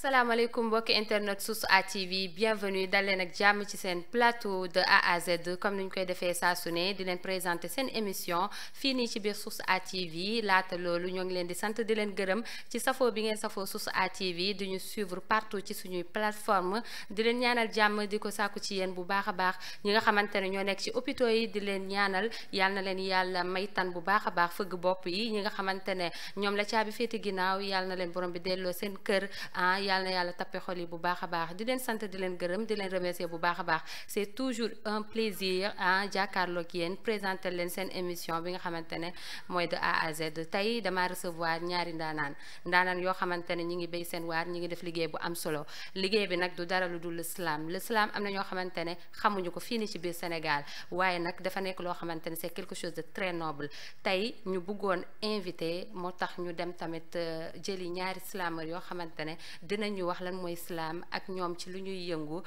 asalaamaaleykum mbokki internet Source A TV bienvenue dal leen ak jàmm ci seen plateau de A à Z comme ni ñu koy defee saa su ne di leen présenter seen émission fii nii ci biir Source A TV laata loolu ñoo ngi leen di sant di leen gërëm ci safoo bi ngeen safoo Source A TV di ñu suivre partout ci suñuy plateforme di leen ñaanal jàmm di ko sàkku ci yéen bu baax a baax ñi nga xamante ne ñoo nekk ci hôpitaux yi di leen ñaanal yal na leen yàlla may tan bu baax a baax fëgg bopp yi ñi nga xamante ne ñoom la caabi féete ginnaaw yal na leen borom bi delloo seen kër yàlla na yàlla tappe xol yi bu baax a baax di leen sant di leen gërëm di leen remercier bu baax a baax c'est toujours un plaisir jàkkaarloog yéen présenter leen seen émission bi nga xamante ne mooy de A à Z tey dama recevoir ñaari ndaanaan yoo xamante ne ñi ngi béy seen waar ñi ngi def liggéey bu am solo liggéey bi nag du dara lu dul l'islam am na ñoo xamante ne xamuñu ko fii ni ci biir Sénégal waaye nag dafa nekk loo xamante ne c'est quelque chose de très noble tey ñu bëggoon invité moo tax ñu dem tamit jëli ñaari slameur yoo xamante ne dinañu wax lan mooy islam ak ñoom ci lu ñuy yëngu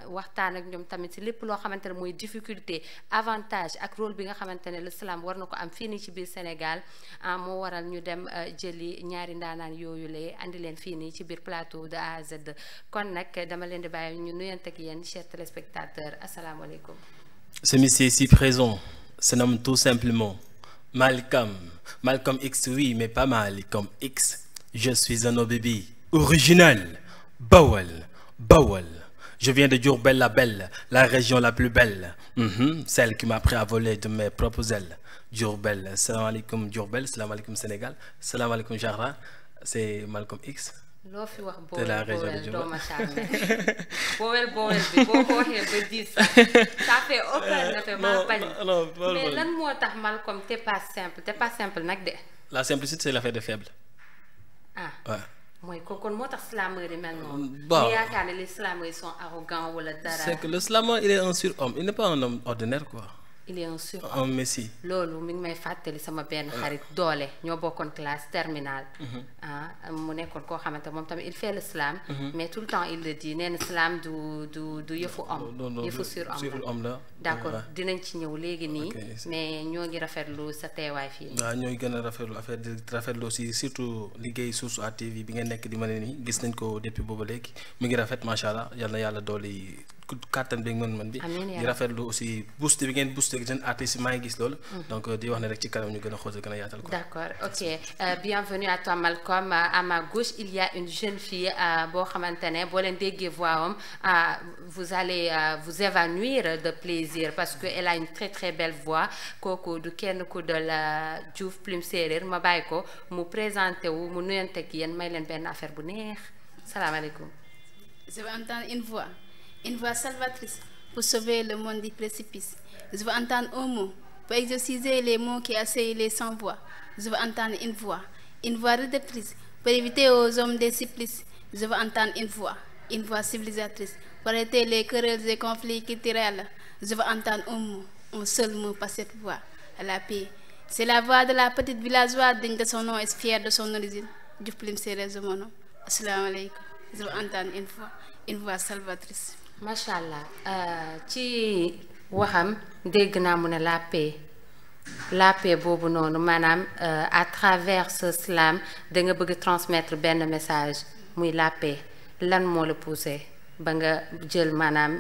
waxtaan ak ñoom tamit ci lépp loo xamante ne mooy difficulté avantage ak rôle bi nga xamante ne l'islam war na ko am fii nii ci biir Sénégal moo waral ñu dem jëli ñaari ndaanaan yooyu lee andi leen fii nii ci biir plateau de A à Z kon nag dama leen di bàyyi ñu nuyante ak yéen chers téléspectateurs asalaamaaleykum. Ce monsieur ici présent se nomme tout simplement Malcolm X, oui, mais pas Malcolm X. Je suis un OBB original, Bawal. Je viens de Diourbel la belle, la région la plus belle, celle qui m'a appris à voler de mes propres ailes. Diourbel, salam alaikum Diourbel, salam alaikum Sénégal, salam alaikum Jahra, c'est Malcolm X. loo fi wax de la région de Diourbel boowel bi boo ko waxee ba diis ça fait aucun effet maa bañ mais lan moo tax Malcolm t'es pas simple nag de. La simplicité c'est l'affaire des faibles. Ouais. mooy kon moo tax slameur yi mel noonu. Bon, yaakaar ne les slameurs sont arrogants wala dara. c'est que le slameur il est un surhomme, il n'est pas un homme ordinaire quoi. Il est un surhomme. Un messie. loolu mi ngi may fàttali sama benn xarit doole ñoo bokkoon classe terminale. mu nekkoon koo xamante moom tamit il fait le slam. mais tout le temps il le dit nee na slam du yëfu homme. yëfu surhomme la d'accord dinañ ci ñëw léegi nii. mais ñoo ngi rafetlu sa teewaay fii. waaw ñooy gën a rafetlu affaire di rafetlu aussi surtout liggéey Source A TV bi ngeen nekk di ma ne nii gis nañ ko depuis booba léegi mi ngi rafet macha allah yal na yàlla dooli kàttan bi mën bi. di rafetlu aussi boost bi ngeen boosté jeune artiste maa ngi gis loolu. donc di wax ne rek ci kanam ñu gën a xool gën a yaatal ko. D'accord, ok bienvenue à toi Malcolm. À ma gauche il y a une jeune fille boo xamante ne boo leen déggee voix am vous allez vous évanouir de plaisir parce que elle a une très très belle voix kooku du kenn ku dul Diouf Plume Séeréer ma bàyyi ko mu présenté wu mu nuyante ak yéen may leen benn affaire bu neex salaamaaleykum. Je veux entendre une voix salvatrice pour sauver le monde du précipice. Je veux entendre un mot pour exorciser les mots qui assaillent les sans-voix. Je veux entendre une voix rédemptrice pour éviter aux hommes des supplices. Je veux entendre une voix civilisatrice pour arrêter les querelles et conflits culturels. Je veux entendre un seul mot par cette voix, la paix. C'est la voix de la petite villageoise digne de son nom et fière de son origine. Diouf Plume Séeréer de mon nom. Assalamu alaikum. Je veux entendre une voix salvatrice. macha allah ci waxam dégg naa mu ne la paix boobu noonu maanaam à travers ce slam da nga bëgg transmettre benn message muy la paix lan moo la poussé ba nga jël maanaam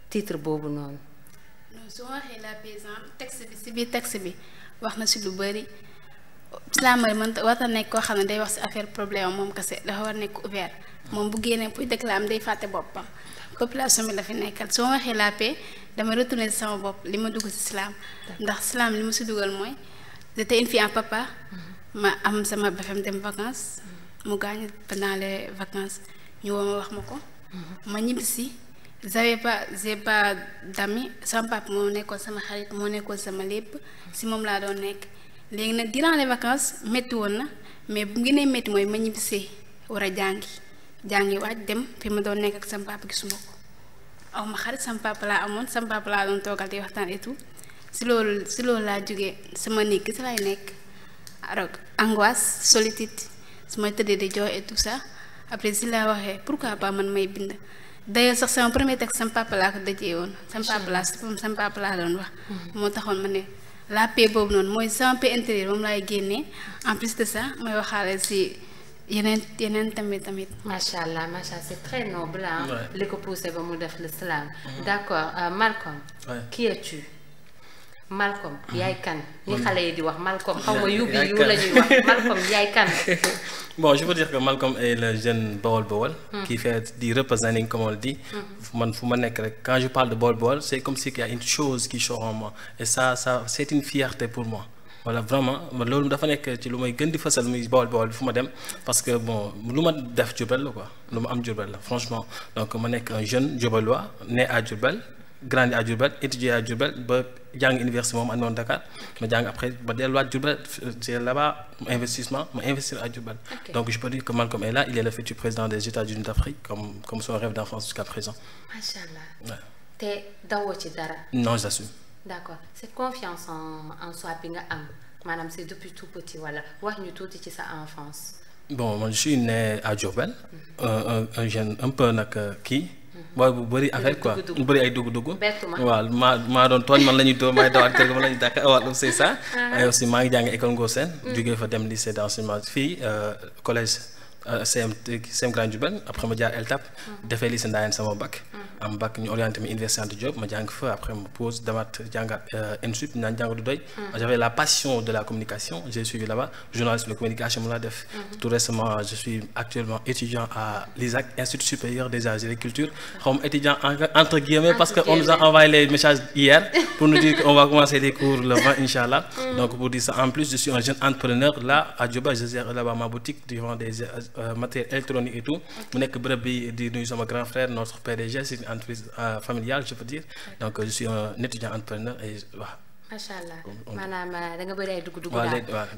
titre boobu noonu. su ma waxee la paix texte bi si biir texte bi wax na si lu bëri slameur man war na nekk koo xam ne day wax si affaire problème moom kese dafa war nekk ouvert moom bu génnee pour déclamer day fàtte boppam. population bi la fi nekkal soo waxee la paix dama retourner ci sama bopp li ma dugg ci islam ndax islam li ma ci dugal mooy j'étais une fille en papa ma am sama BFM dem vacances mu gaañu pendant les vacances ñu woo ma wax ma ko ma ñibbisi j'ai pas d'amis sama papa moo nekkoon sama xarit moo nekkoon sama lépp ci moom laa doon nekk léegi nag durant les vacances métti woon na mais bu gënee métti mooy ma ñibbisee war a jàngi waaj dem fi ma doon nekk ak sama papa gisuma ko aw ma xarit sama papa laa amoon sama papa laa doon toogal di waxtaan et tout si loolu laa jógee sama néeg gis laay nekk alors angoisse solitude su ma tëddee di jooy et tout ça après si laa waxee pourquoi pas man may bind d'ailleurs sax sama premier texte sama papa laa ko dajee woon sama papa laa doon wax moo taxoon ma ne la paix boobu noonu mooy sama paix intérieure moom laay génnee en plus de ça may waxaale si yeneen tamit. macha allah c'est très noble hein. Ouais. li ko poussé ba mu def l'islam. D'accord Malcolm. Ouais. Qui es-tu? Malcolm yaay kan ni xale yi di wax Malcolm xaw ma yu yaay yu kan. la ñuy wax Malcolm yaay kan. Bon, je veux dire que Malcolm est le jeune Bawol qui fait du representing, comme on le dit. Quand je parle de Bawol, c'est comme si il y a une chose qui sort en moi. Et ça c'est une fierté pour moi. Voilà, vraiment, loolu dafa nekk ci lu may gën di fësal muy Bawol fu ma dem parce que bon lu ma def Diourbel la quoi lu ma am Diourbel la franchement. Donc ma nekk un jeune Diourbellois né à Diourbel, grandi à Diourbel, étudié à Diourbel ba jàng université moom àndoon Dakar ma jàng après ba delluwaat Diourbel c'est là-bas investissement ma investir à Diourbel. Okay. Donc je peux dire que Malcolm est là, il est le futur président des États-Unis d'Afrique comme son rêve d'enfance jusqu'à présent. macha allah. Ouais. te dawoo ci dara. Non, j'assume. D'accord cette confiance en soi bi nga am maanaam c'est depuis tout petit wala wax ñu tuuti ci sa enfance. Bon, moi je suis né à Diourbel, un jeune un peu nag kii. booy bu bëri affaire quoi bu bëri ay dugg-dugg. waaw maa doon tooñ man la ñuy doon may dawaat kër ga man la ñuy dàkk waaw c'est ça. et aussi maa ngi jàng école Ngosène. jógee fa dem lycée d'enseignement fii collège CM Grand Diourbel après ma jaar ELTAP. defee lycée Ndayane sama bac. am bac ñu orienté ma université Anta Diop ma jàng fa après ma pause demaat jàngat ENSUP naan jàng du doy. J'avais la passion de la communication, j'ai suivi là-bas journalisme de communication mu laa def. Tout récemment je suis actuellement étudiant à l'ISAC, Institut supérieur des arts et des cultures xaw ma étudiant entre guillemets parce que on nous a envoyé les messages hier pour nous dire qu'on va commencer les cours le 20 inchallah. Donc pour dire ça en plus je suis un jeune entrepreneur là à Diourbel, je gère là-bas ma boutique qui vend des matériels électroniques et tout mu nekk bërëb bi di nuyu sama grand frère notre PDG, c'est une entreprise familiale je peux dire. Donc je suis un étudiant entrepreneur et waaw. macha allah maanaam da nga bëri ay dugg-dugg waaw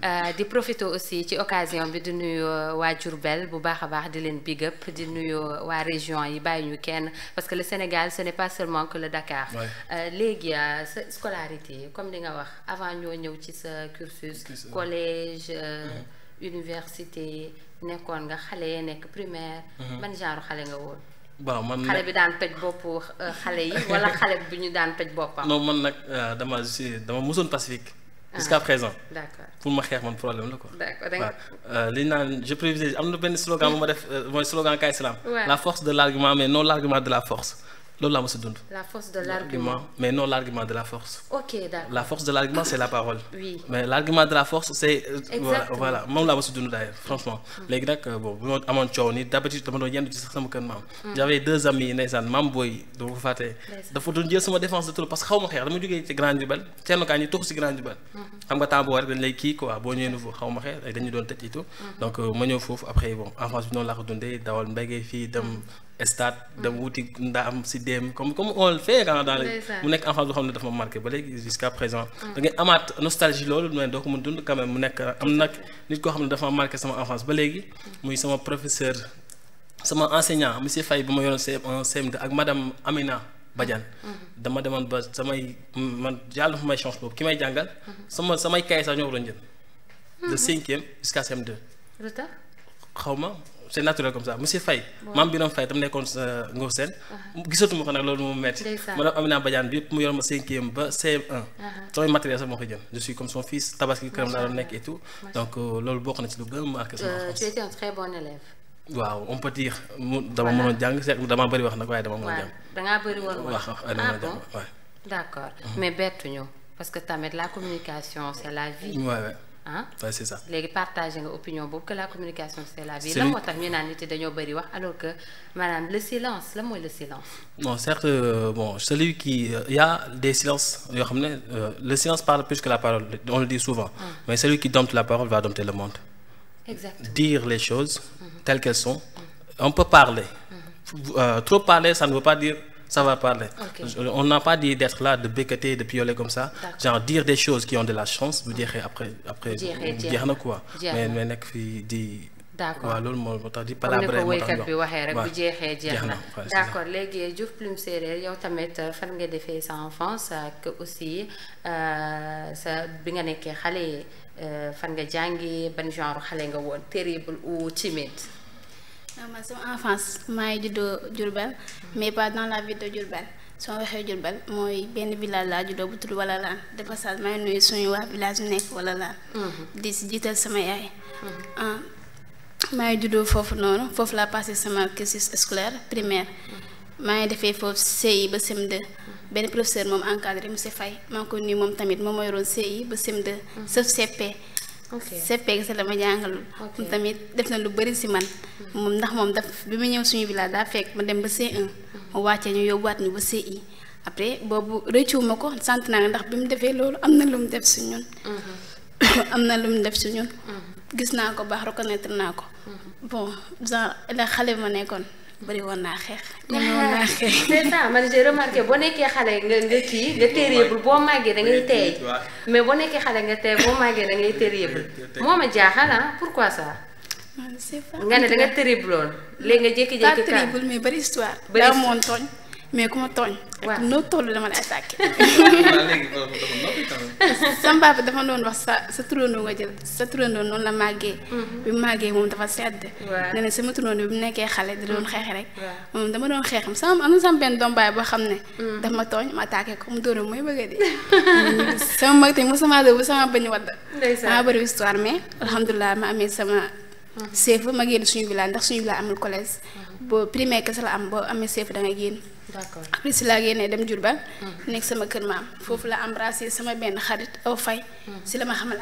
daal di profiter aussi ci occasion bi di nuyu waa Diourbel bu baax a baax di leen big up di nuyu waa région yi bàyyi ñu kenn parce que le Sénégal ce n'est pas seulement que le Dakar. léegi sa scolarité comme di nga wax avant ñoo ñëw ci sa cursus collège université nekkoon nga xale nekk primaire. ban genre xale nga woon. waaw man xale bi daan toj boppu xale yi wala xale bi ñu daan toj boppam. non man nag dama mosoon pacifique. jusqu'à présent. D'accord pour ma xeex man problème la quoi. D'accord waaw li naan je privilégie am na benn slogan bu ma def mooy slogan Kaay Salaam. Ouais. La force de l'argument mais non l'argument de la force. loolu laa mos a dund. La force de l'argument mais non l'argument de la force. Ok d'accord. La force de l'argument c'est la parole. Oui. Mais l'argument de la force c'est. Exactement. voilà moom laa mos a dund d'ailleurs franchement. léegi nag bon bu ma amoon coow nii d'habitude dama doon yendu ci sax sama kër maam. J'avais deux amis ndeysaan maam booy dama ko fàtte. dafa doon jël sama défense de trop parce que xaw ma xeex dama jógee ci Grand Diourbel Thierno Ka ñi toog ci Grand Diourbel. xam nga temps boo rek dañ lay kii quoi boo ñëwee nouveau xaw ma xeex dañu doon tëj et tout. donc ma ñëw foofu après bon enfance bi noonu laa ko dundee dawal mbéygee fii dem. Stade dem wuti ndaa am si dem comme on le fait quand dans mu nekk enfance boo xam ne dafa ma marqué ba léegi jusqu'à présent. da ngay amaat nostalgie loolu mais doo ko mën dund quand même mu nekk am nag nit koo xam ne dafa ma marqué sama enfance ba léegi. muy sama professeur sama enseignant monsieur Faye bu ma yoroon CM1 CM2 ak madame Amina Badiane. dama demoon ba samay man yàlla dafa may chance boobu ki may jàngal. samay kay sax ñoo ko doon jël. de 5e jusqu'à CM2. xaw ma. c'est naturel comme ça monsieur Faye maam Biram Faye tam nekkoon sa Ngosène gisatuma ko nag loolu moom metti madame Amina Badiane bi yëpp mu yor ma 5e ba CM1 samay matériel sax moo ko jël je suis comme son fils tabaski këram laa doon nekk et tout donc loolu bokk na ci lu gën a marqué sama enfance. Tu étais un très bon élève. waaw on peut dire dama mënoon jàng c'est dama bëri wax nag waaye dama mënoon jàng. dangaa bëri woon wax dama mënoon jàng waaw. D'accord mais bettuñu parce que tamit la communication c'est la vie. Ouais. ah ouais, c'est ça. léegi partagé nga opinion boobu que la communication c'est la vie. la moo tax ñu naan nit yi dañoo bëri wax alors que maanaam le silence la mooy le silence. non certes bon celui qui il y a des silences yoo xam ne le silence parle plus que la parole on le dit souvent. Mais celui qui dompte la parole va dompter le monde. Exactement. Dire les choses telles qu'elles sont. On peut parler. Trop parler ça ne veut pas dire ça va parler. Okay. On n'a pas dit d'être là, de becqueter, de pioler comme ça. Genre dire des choses qui ont de la chance, vous direz après dire quoi. Mais nek fi di d'accord waaw loolu moo tax di palabrer moo tax bi waxee rek bu jeexee jeex na d'accord léegi Diouf Plume Séeréer yow tamit fan nga defee sa enfance ak aussi sa bi nga nekkee xale fan nga jàngi ban genre xale nga woon terrible ou timide. man sama enfance maa ngi juddoo Diourbel mais pas dans la ville de Diourbel soo waxee Diourbel mooy benn village laa juddoo bu tudd Walalaan de passage maa ngi nuyu suñu waa village yu nekk Walalaan di si jiital sama yaay maa ngi juddoo foofu noonu foofu laa passé sama cursus scolaire primaire maa ngi defee foofu CI ba CM2 benn professeur moom encadré monsieur Faye maa ngi ko nuyu moom tamit moom moo yoroon CI ba CM2 sauf CP. CP kese la ma jàngalul. moom tamit def na lu bari si man. moom ndax moom daf bi ma ñëw suñu village daa fekk ma dem ba C1 mu wàccee ñu yóbbuwaat ñu ba CI après boobu rëccuwuma ko sant naa ndax bi mu defee loolu am na lu mu def si ñun. am na lu mu def si ñun. gis naa ko baax reconnaître naa ko. bon genre la xale bi ma nekkoon bari woon naa xeex. ñeme woon naa xeex. c'est ça man j'ai remarqué boo nekkee xale nga kii nga terrible boo màggee da ngay teey mais boo nekkee xale nga teey boo màggee da ngay terrible moo ma jaaxal ah pourquoi ça. c'est pas nga ne da nga terrible lool léegi nga jékki-jékki. pas terrible mais bari histoire. daa moon tooñ mais ku ma tooñ. waaw noo toll dama lay attaqué. sama papa dafa doon wax sa turandoo nga jël sa turandoo noonu la màggee. bi mu màggee moom dafa sedd. waaw nee na sama turandoo bi mu nekkee xale da doon xeex rek. moom dama doon xeexam sama am na sama benn doom baay boo xam ne. daf ma tooñ ma attaqué ko mu doon mooy bëgg a dee. sama mag tamit mosuma déglu sama bañ wadd. ndeysaan maa bëri histoire mais alhamdulilah ma amee sama. CFEE ma génn suñu village ndax suñu village amul collège. boo primaire kese la am boo amee CFEE da nga génn. d'accord après si laa génnee dem Diourbel. nekk sama kër maam foofu la embrassé sama benn xarit aw fay. si la ma xamal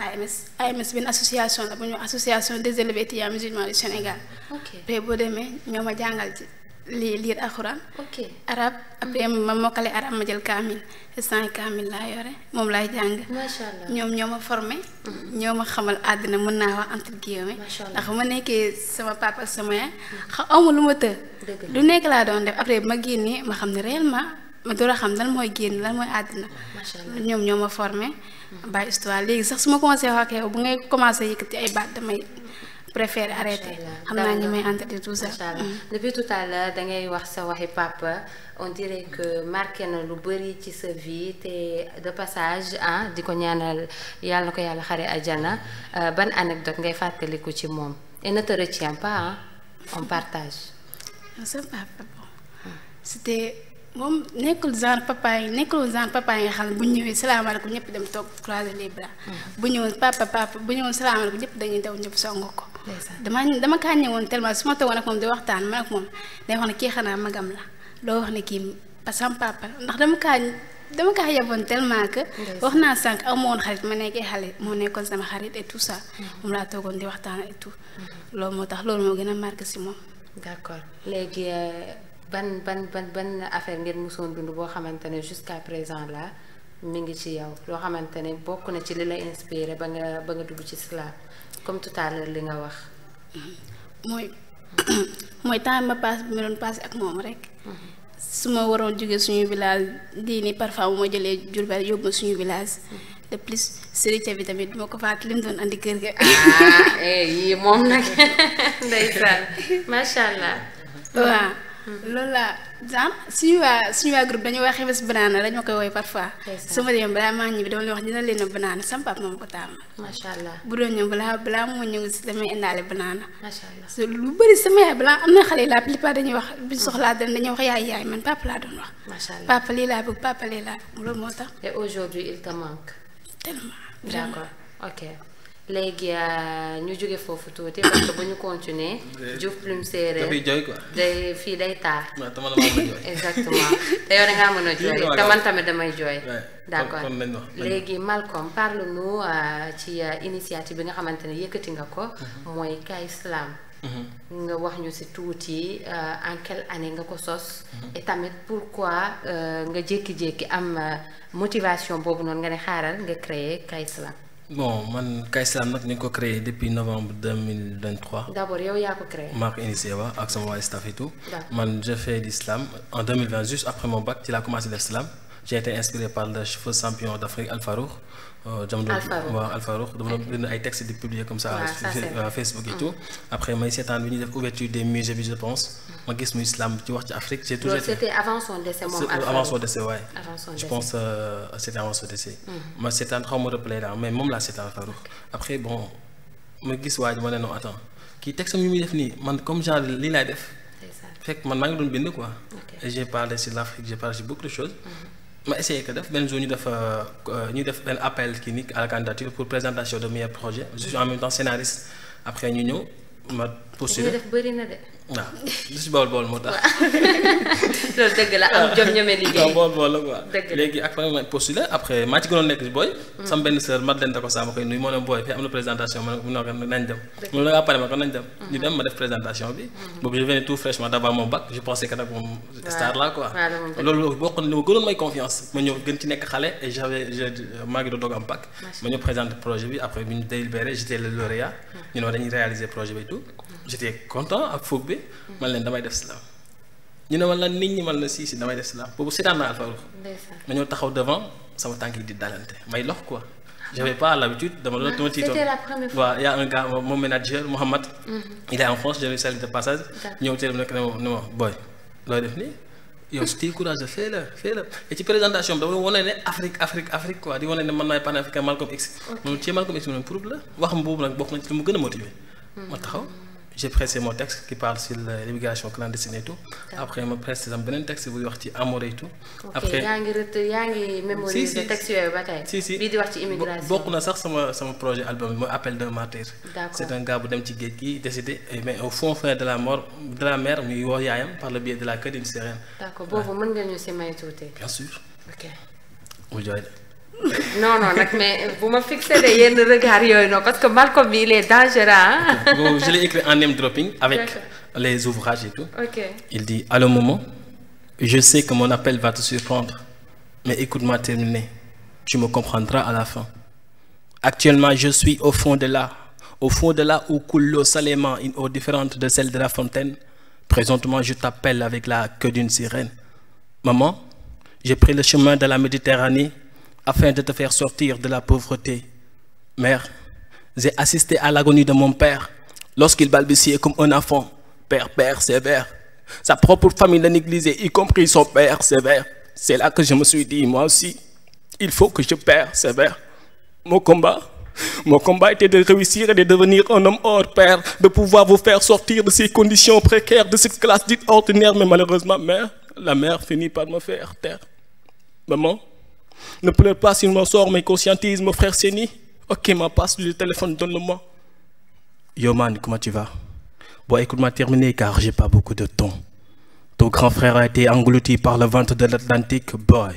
AMS benn association la bu ñu association des élèves étudiants musulmans du Sénégal. ok te boo demee ñoo ma jàngal ci lire alxuraan. ok arab après ma mokkale arab ma jël kaamil instant kaamil laa yore moom laay jàng. macha allah ñoom ñoo ma formé. ñoo ma xamal àddina mën naa wax entre guillemets. ndax ma nekkee sama papa ak sama yaay. awma lu ma të. lu nekk laa doon def après ma génnee ma xam ne réellement ma door a xam lan mooy génn lan mooy àddina. ñoom ñoo ma formé. ba histoire léegi sax su ma commencé wax ak yow bu ngay commencé yëkkati ay baat damay. préfère arrêter xam naa ñu may entendre tout ça. depuis tout à l'heure da ngay wax sa waxi papa on dirait que marqué na lu bari ci sa vie te de passage ah di ko ñaanal yàlla na ko yàlla xare àjjana ban anecdote ngay fàttaliku ci moom et ne te retiens pas hein? On partage. sa papa bon c'était moom nekkul genre papa yi nga xam ne bu ñëwee salaamaaleykum ñëpp dem toog croiser les bras. bu ñëwoon papa bu ñëwoon salaamaaleykum ñëpp dañuy daw ñëpp song ko. dama kaa ñëwoon tellement su ma toogoon ak moom di waxtaan man ak moom day wax ne kii xanaa magam la doo wax ne kii parce que sama papa ndax dama kaa yaboon tellement que. wax naa sànq aw ma woon xarit ma nekkee xale moo nekkoon sama xarit et tout ça. moom laa toogoon di waxtaan et tout. loolu moo tax loolu moo gën a marqué si moom. d'accord léegi. ban affaire ngeen mosoon dund boo xamante ne jusqu'à présent là mi ngi ci yow loo xamante ne bokk na ci li la inspiré ba nga dugg ci islam comme tout à l'heure li nga wax. mooy temps ma doon passé ak moom rek. su ma waroon jógee suñu village di ni parfois bu ma jëlee Diourbel yóbbu ma suñu village. de plus sëriñ bi tamit moo ko fàttali mu doon andi kër ga. yii moom nag ndeysaan macha allah. waaw. loolu laa genre suñu waa groupe dañu wax xemes banaana dañu ma koy woy parfois. su ma demee balaa maa ñibbi dama leen wax dina leen a banaana sama papa moom ko taamal. macha allah bu doon ñëw balaa moo ñëw si damay indaale banaana. macha allah lu bëri sama yaay balaa am na xale yi la plupart dañuy wax bi soxlaa dañuy wax yaay man papa laa doon wax. macha allah papa lii laa bëgg papa lii laa bëgg loolu moo tax. et aujourd'hui il te manque. tellement d'accord ok. léegi ñu jóge foofu tuuti parce que bu ñu continuer Diouf Plume séeréer dafay jooy quoi. day fii day taar. waaw te man maa mën a jooy. exactement te yow da ngaa mën a jooy te man tamit damay jooy. d'accord léegi Malcom parle-nous ci initiative bi nga xamante ne yëkkati nga ko. mooy K Islam. nga wax ñu ci tuuti en quelle année nga ko sos. et tamit pourquoi nga jékki-jékki am motivation boobu noonu nga ne xaaral nga créer K Islam. bon man K Islam nag ñu ngi ko créé depuis novembre 2023. d'abord yow yaa ko créé. maa ko initié waa ak sama waa staff et tout. man je fais l'islam en 2020 juste après mon bac ci laa commencé def islam. j'ai été inspiré par le feu champion d'Afrique Al Farouk. Al Farouk dama doon bind ay textes di publier comme ça. Facebook et tout. après may seetaan bi ñuy def ouverture des musées bi je pense. ma gis mu islam ci wax ci Afrique j'ai toujours. c'était avant son décès moom Al Farouk avant son décès waaye. avant son décès je pense c'était avant son décès. ma seetaan xaw ma replay daal mais moom laa seetaan Al Farouk. après bon ma gis waa ji ma ne non attends kii texte yu muy def nii man comme genre lii laay def. fekk man maa ngi doon bind quoi. et j'ai parlé sur l'Afrique j'ai parlé sur beaucoup de choses. ma essayé que def benn jour ñu def benn appel clinique à la candidature pour présentation de meilleurs projets je suis en même temps scénariste après ñu ñëw ma postulé def bëri na de. waaw lu si bool moo tax. loolu dëgg la am jom ñeme liggéey. waaw bool la quoi. dëgg la léegi après ma postulé après maa ci gënoon nekk si booy. sama benn sœur Madeleine da ko saa ma koy nuyu moo ne booy fii am na présentation ma ne ko nañ dem. mu ne la ngaa pare ma ko nañ dem. ñu dem ma def présentation bi. boobu je venais tout fraîchement d'avoir mon bac je pensais que nag moom star la quoi. loolu bokk na li ma gënoon may confiance ma ñëw gën ci nekk xale et maa ngi doog am bac. ma ñëw présenter projet bi après bi ñu délibéré j'étais le lauréat. ñu ne dañuy réaliser projet bi et tout. j'étais content ak foog bi. man leen damay def slam. ñu ne man la nit ñi man la si damay def slam boobu seetaan naa Alpha Oudou. ma ñëw taxaw devant sama tànk yi di dalante may lox quoi. j'avais pas l'habitude dama tiitoon. c'était la première fois. waaw y a un gars mon manager Mohamed. il est en France je lui salue de passage. ñëw teel nekk ne ma boy looy def nii yow si tii courage fais la et ci présentation bi dama wane ne Afrique quoi di wane ne man maay panafricain Malcolm X. moom ci Malcolm X moom pour la wax boobu nag bokk na ci li mu gën a motivé. ma taxaw. J'ai pressé mon texte qui parle sur l'immigration clandestine et tout. Après, je presse un bon texte qui wax ci amour et tout. Après, yaa ngi mémoriser texte yooyu ba tey. si bii di wax ci immigration. bokk na sax sama projet album mooy Appel d'un martyr. D'accord. C'est un gars bu dem ci géej gi décidé mais au fond de la mer muy woo yaayam par le biais de la queue d'une sirène. D'accord boobu mën nga ñu si may tuuti. Bien sûr. Ok. Mu jooy de. non nag mais bu ma fixé de yenn regard yooyu non parce que Malcolm bi il est dangereux hein. Bon, je l'ai écrit en name dropping avec les ouvrages et tout. Ok. Il dit allô maman, je sais que mon appel va te surprendre, mais écoute-moi terminer, tu me comprendras à la fin. Actuellement, je suis au fond de là où coule l'eau salément, une eau différente de celle de la fontaine. Présentement, je t'appelle avec la queue d'une sirène. Maman, j'ai pris le chemin de la Méditerranée afin de te faire sortir de la pauvreté. Mère, j'ai assisté à l'agonie de mon père lorsqu'il balbutiait comme un enfant. Père sévère. Sa propre famille l'a négligé, y compris son père sévère. C'est là que je me suis dit, moi aussi, il faut que je persévère. Mon combat était de réussir et de devenir un homme hors pair, de pouvoir vous faire sortir de ces conditions précaires, de cette classe dite ordinaire. Mais malheureusement, la mère finit par me faire taire. Maman, ne pleure pas sur mon sort, mais conscientise mon frère Séni. Ok, ma passe du téléphone, donne-le-moi. Yo man, comment tu vas? Bon, écoute-moi terminer car j'ai pas beaucoup de temps. Ton grand frère a été englouti par le ventre de l'Atlantique, boy.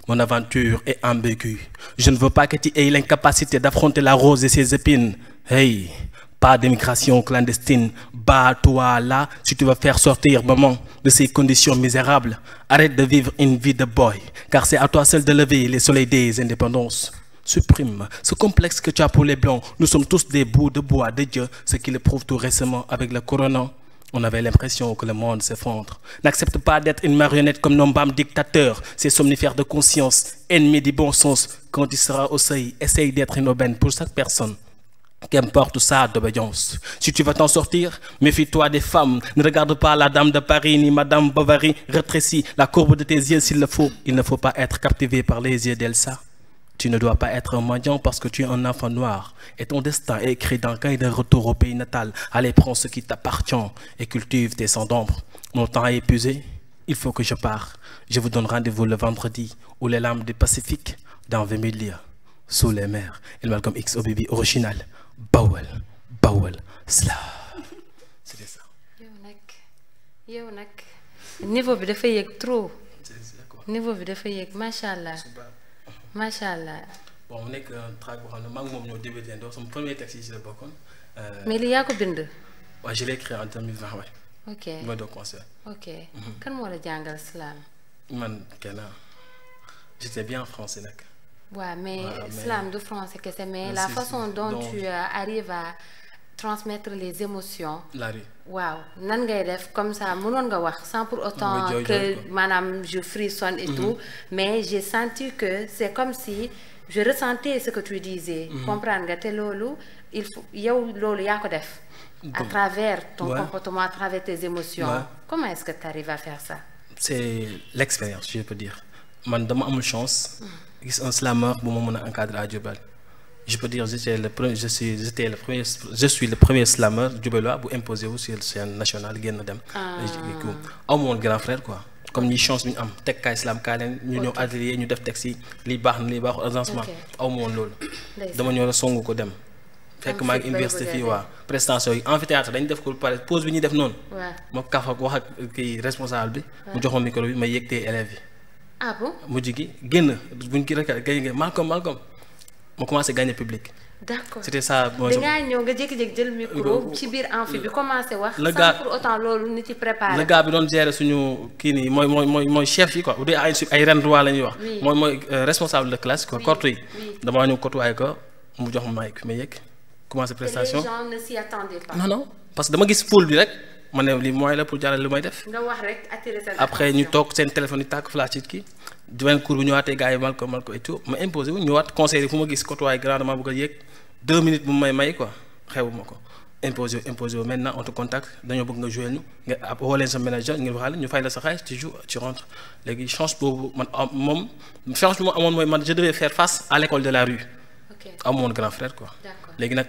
Mon aventure est ambiguë. Je ne veux pas que tu aies l'incapacité d'affronter la rose et ses épines. Hey, pas d'immigration clandestine. Bats-toi là si tu veux faire sortir maman de ces conditions misérables. Arrête de vivre une vie de boy, car c'est à toi seul de lever les soleils des indépendances. Supprime ce complexe que tu as pour les blancs. Nous sommes tous des bouts de bois de Dieu, ce qui le prouve tout récemment avec le corona. On avait l'impression que le monde s'effondre. N'accepte pas d'être une marionnette comme Nombam dictateur. Ces somnifères de conscience, ennemis du bon sens. Quand tu seras au seuil, essaye d'être une aubaine pour chaque personne. Qu'importe ça d'obédience. Si tu veux t'en sortir, méfie-toi des femmes. Ne regarde pas la dame de Paris ni Madame Bovary. Rétrécis la courbe de tes yeux s'il le faut. Il ne faut pas être captivé par les yeux d'Elsa. Tu ne dois pas être un mendiant parce que tu es un enfant noir. Et ton destin est écrit dans le cahier de retour au pays natal. Allez, prends ce qui t'appartient et cultive tes sangs d'ombre. Mon temps est épuisé. Il faut que je parte. Je vous donne rendez-vous le vendredi où les lames du Pacifique dans 20 000 lieues. Sous les mers. Et Malcolm X au bébé original. Bawel. Sla. C'était ça. yow nag niveau bi dafa yéeg trop. niveau bi dafa yéeg macha allah. macha allah. bon mu nekk un track boo xam ne maa ngi moom ñoo débuté donc sama premier texte yi ci la bokkoon. mais li yaa ko bind. waaw je l'ai écrit en 2020 waay. ok mooy doog concert. ok kan moo la jàngal slam. man kenn j'étais bien français nag. waaw mais slam du français kese mais la façon dont tu arrives à transmettre les émotions. la rue. waaw nan ngay def comme ça mënoon nga wax sans pour autant que maanaam je frissonne et tout mais j'ai senti que c'est comme si je ressentais ce que tu disais. comprendre nga te loolu il faut yow loolu yaa ko def. à travers ton comportement à travers tes émotions. comment est-ce que tu arrives à faire ça. c'est l'expérience je peux dire man dama amul chance. gis un slameur bu ma mën a encadrer à Diourbel. je peux dire je suis le premier slameur djoubelois bu imposé wu sur scène nationale génn dem. aw ma woon grand frère quoi comme ñi chance bi ñu am teg kaay slam kaay leen ñu ñëw atelier ñu def teg si lii baax na lii baaxul agencement aw ma woon loolu. dama ñëw rek songu ko dem fekk maa ngi université fii waa prestation yi amphithéâtre dañu def ko pare pause bi ñuy def noonu. ma kaf ak wax ak kii responsable bi. mu jox ma micro bi ma yëgtee élèves yi. ah bon mujj gi génn buñ ki rek gañ Malcolm ma commencé gagner public. d'accord c'était ça. dangaa ñëw nga jékki-jékki jël micro ci biir amphi bi commencé wax. le gars sans pour autant loolu nit yi préparé. le gars bi doon gérer suñu kii nii mooy chef yi quoi bu dee ay ren roi la ñuy wax. mooy responsable de classe quoi corte yi. damaa ñëw côtoyé ko mu jox ma mic ma yëg commencé prestation. les gens ne s'y attendaient pas. non parce que dama gis pool bi rek ma ne lii mooy la pour jàllale lu may def. nga wax rek attirer seen après ñu toog seen téléphone yi tàkk flash it kii. beneen cours bu ñëwaatee gars yi Malcolm et tout ma imposé wu ñëwaat conseil yi fu ma gis côtoyé grandement bëgg a yéeg 2 minutes bu may quoi xewuma ko imposé wu maintenant on te contacte dañoo bëgg nga jouer ñu nga woo leen sa manager ngeen waxaale ñu fay la sa xaalis tu joues tu rentres léegi chance boobu man moom chance bi ma amoon mooy man je devais faire face à l'école de la rue. amoon grand frère quoi. léegi nag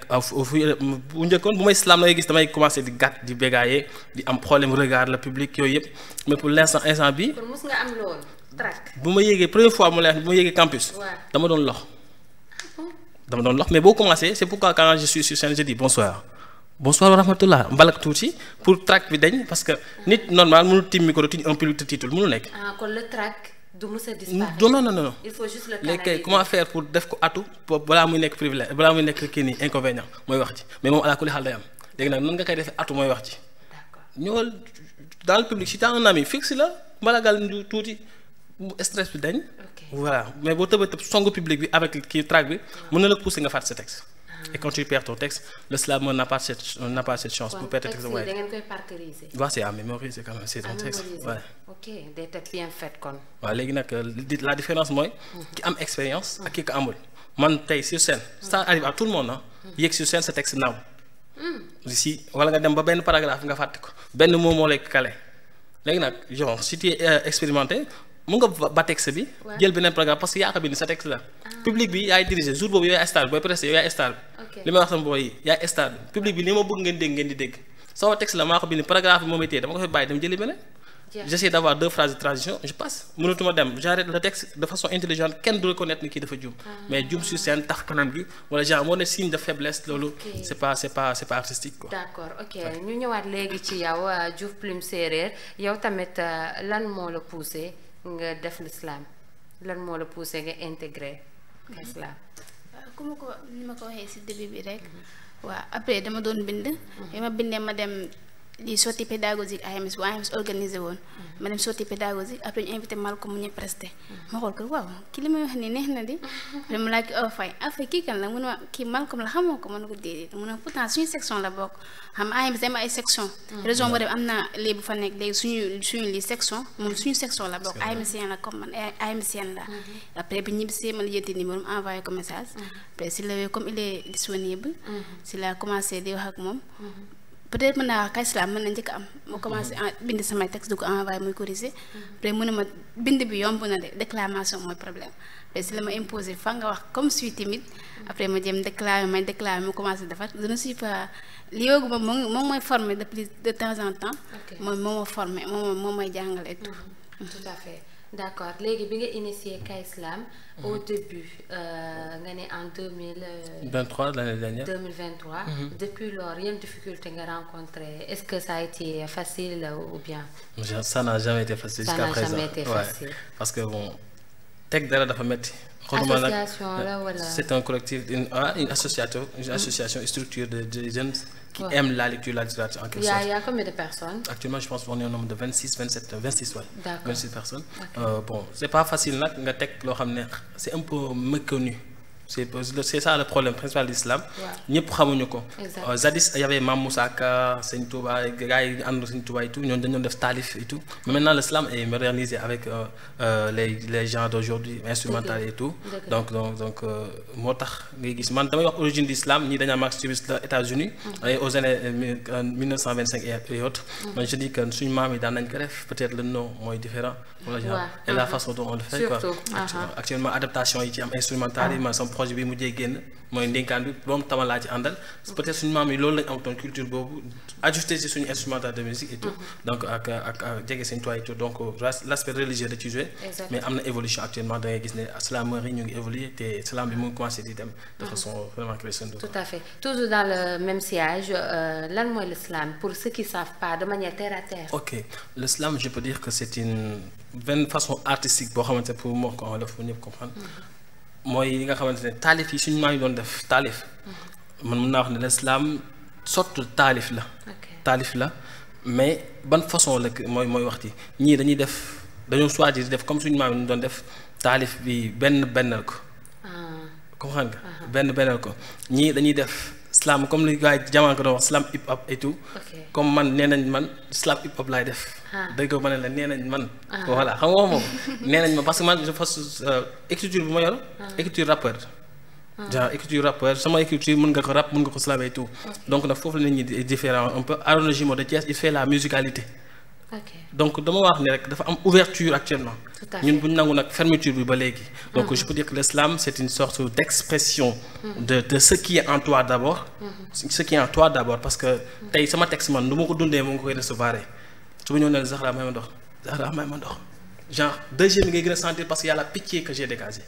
bu njëkkoon bu may islam la ngay gis damay commencer di gàtt di bégayer di am problème regard le public yooyu yëpp mais pour l'instant bi. kon mos nga am loolu trac. bu ma yéegee première fois bu ma yéegee campus. dama doon lox. mais boo commencé c'est pourquoi quand je suis sur scène je dis bonsoir wa rahmatullah mbalak tuuti pour trac bi dañ parce que nit normal mënul tiim micro tiim un public te tiitul mënul nekk. kon le trac du mës a disparaître. non. il faut juste le canaliser. léegi comment faire pour def ko atu balaa muy nekk privilège balaa muy nekk kii nii inconvénient mooy wax ci mais moom ala kulli xaal day am léegi nag nan nga koy defee atu mooy wax ci. d'accord ñëwal dans le public si t'as un ami fixe la mbalagal tuuti stress bi dañ. voilà mais boo tëbee songu public bi avec kii track bi mën na la pousser nga fàtte sa texte. et quand tu perds ton texte le slameur n'a pas cette chance pour perdre texte. da ngeen koy parceriser. waaw c'est à mémoriser quand même c'est ton texte. ouais. ok day teg bien fait kon. waaw léegi nag la différence mooy. ki am expérience. ak ki ko amul. man tey sur scène. ça arrive à tout le monde ah. yéeg sur scène sa texte naaw. ici wala nga dem ba benn paragraphe nga fàtte ko benn mot moo lay kale léegi nag genre si tu es expérimenté. mun nga ba texte bi. jël beneen programme parce que yaa ko bind sa texte la. public bi yaay dirigé jour boobu yaay star booy pressé yaay star bi. li may wax sama booy yaay star bi public bi li ma bëgg ngeen dégg ngeen di dégg sama texte la maa ko bind paragraphe bi moo may téye dama ko fay bàyyi dem jëli beneen. j'essaie d'avoir 2 phrases de transition je passe mënatuma dem j'arrête le texte de façon intelligente kenn du reconnaître ni kii dafa juum. mais juum sur scène tax kanam gi wala genre moo ne signe de faiblesse loolu. c'est pas artistique quoi. d'accord ok ñu ñëwaat léegi ci yow Diouf Plume Séeréer yow tamit lan moo la poussé nga def l'islam lan moo la poussé nga intégré l'islam. ku ma ko ni ma ko waxee ci début bi rek. waaw après dama doon bind. bi ma bindee ma dem di sortie pédagogique AMS bu AMS organisé woon. ma dem sortie pédagogique après ñu invité Malcolm mu ñu presté. ma xool ko waaw ki li may wax nii neex na di. après mu laaj ko Faye kii kan la mu ne ma kii Malcolm la xamoo ko mën na ko déedéet mu ne pourtant suñu section la bokk xam AMS dama ay section. région boo dem am na lii bu fa nekk léegi suñu lii section moom suñu section la bokk. AMSien la comme man AMSien la. après bi ñibbisee ma lijjanti numéro mu envoyé ko message. après si la comme il est disponible. si la commencé di wax ak moom. peut-être mën naa wax Kayslam mën na njëkk am mu commencé bind samay texte du ko envoyé muy corriger après mu ne ma bind bi yomb na de déclamation mooy problème après si la ma imposé fa nga wax comme suis timide après ma jëm déclamer mu commencé defar je ne suis pas li yoogu ma moom mooy formé depuis de temps en temps moom moo ma formé moom mooy jàngale et tout. Tout à fait. D'accord léegi bi nga initié Kayslam au début nga ne en 2023 l'année dernière. 2023. Depuis lors yan difficulté nga rencontré est-ce que ça a été facile ou bien. ça n'a jamais été facile. jusqu'à présent ça n'a jamais été facile. parce que bon teg dara dafa metti. association la wala. c'est un collectif une association une structure de jeunes. qui aiment la lecture, la littérature en quelque sorte. Il y a combien de personnes? Actuellement, je pense qu'on est au nombre de 26 ouais. D'accord. 26 personnes. Bon, c'est pas facile, c'est un peu méconnu. C'est ça le problème principal de l'islam. Ñëpp xamuñu ko. Zadis il y avait Mam Moussa Ka, Seigne Touba, gars yi ànd Seigne Touba et tout, ñoo dañu def taalif et tout. Mais maintenant l'islam est modernisé avec les gens d'aujourd'hui, instrumental et tout. Donc moo tax ngay gis man damay wax origine de l'islam ñi dañu max ci États-Unis aux années 1925 et autres. Man je dis que suñu maam yi daan nañ ko def, peut-être le nom mooy différent. Et la façon dont on le fait quoi. Actuellement adaptation yi ci am instrumental yi man sama projet bi mujjee génn mooy ndénkaan bi moom tama laa ci àndal peut-être suñu maam yi loolu lañ amatoon culture boobu ajusté ci suñu instrumental de musique et tout donc ak jege seen toit et tout donc l'aspect religieux da ci joué mais am na évolution actuellement da ngay gis ne slamerie ñu ngi évoluer te slam bi mu ngi commencé di dem de façon vraiment crescendo. Tout à fait toujours dans le même sillage lan mooy le slam pour ceux qui savent pas de manière terre à terre. Ok le slam je peux dire que c'est une façon artistique boo xamante pour moo ko wolof pour ñëpp comprendre mooy li nga xamante ne taalif yi suñu maa ngi doon def taalif man mun naa wax ne l'islam sorte taalif la taalif la mais ban façon la mooy waxti ñii dañoo choisir def comme suñu maam yi ñu doon def taalif bi bennal ko comprendre nga bennal ko ñii dañuy def slam comme li gars yi jamono ko doon wax slam hip hop et tout comme man nee nañ man slam hip hop laay def dëgg ma ne la nee nañ man voilà xam nga moom nee nañ ma parce que man je fasse écriture bi ma yor écriture rappeur genre écriture rappeur sama écriture mën nga ko rap mën nga ko slam et tout donc nag foofu la nit ñi différent un peu Arona Jumo de Thiès il fait la musicalité donc dama wax ne rek dafa am ouverture actuellement ñun bu ñu nangu nag fermeture bi ba léegi donc je peux dire que l'islam c'est une sorte d'expression de ce qui est en toi d'abord ce qui est en toi d'abord parce que tey sama texte man du ma ko dundee moo nga koy recevoir su ma ñëw ne Zahra may ma ndox genre deuxième ngay gën a sentir parce qu'il y a la pitié que j'ai dégagée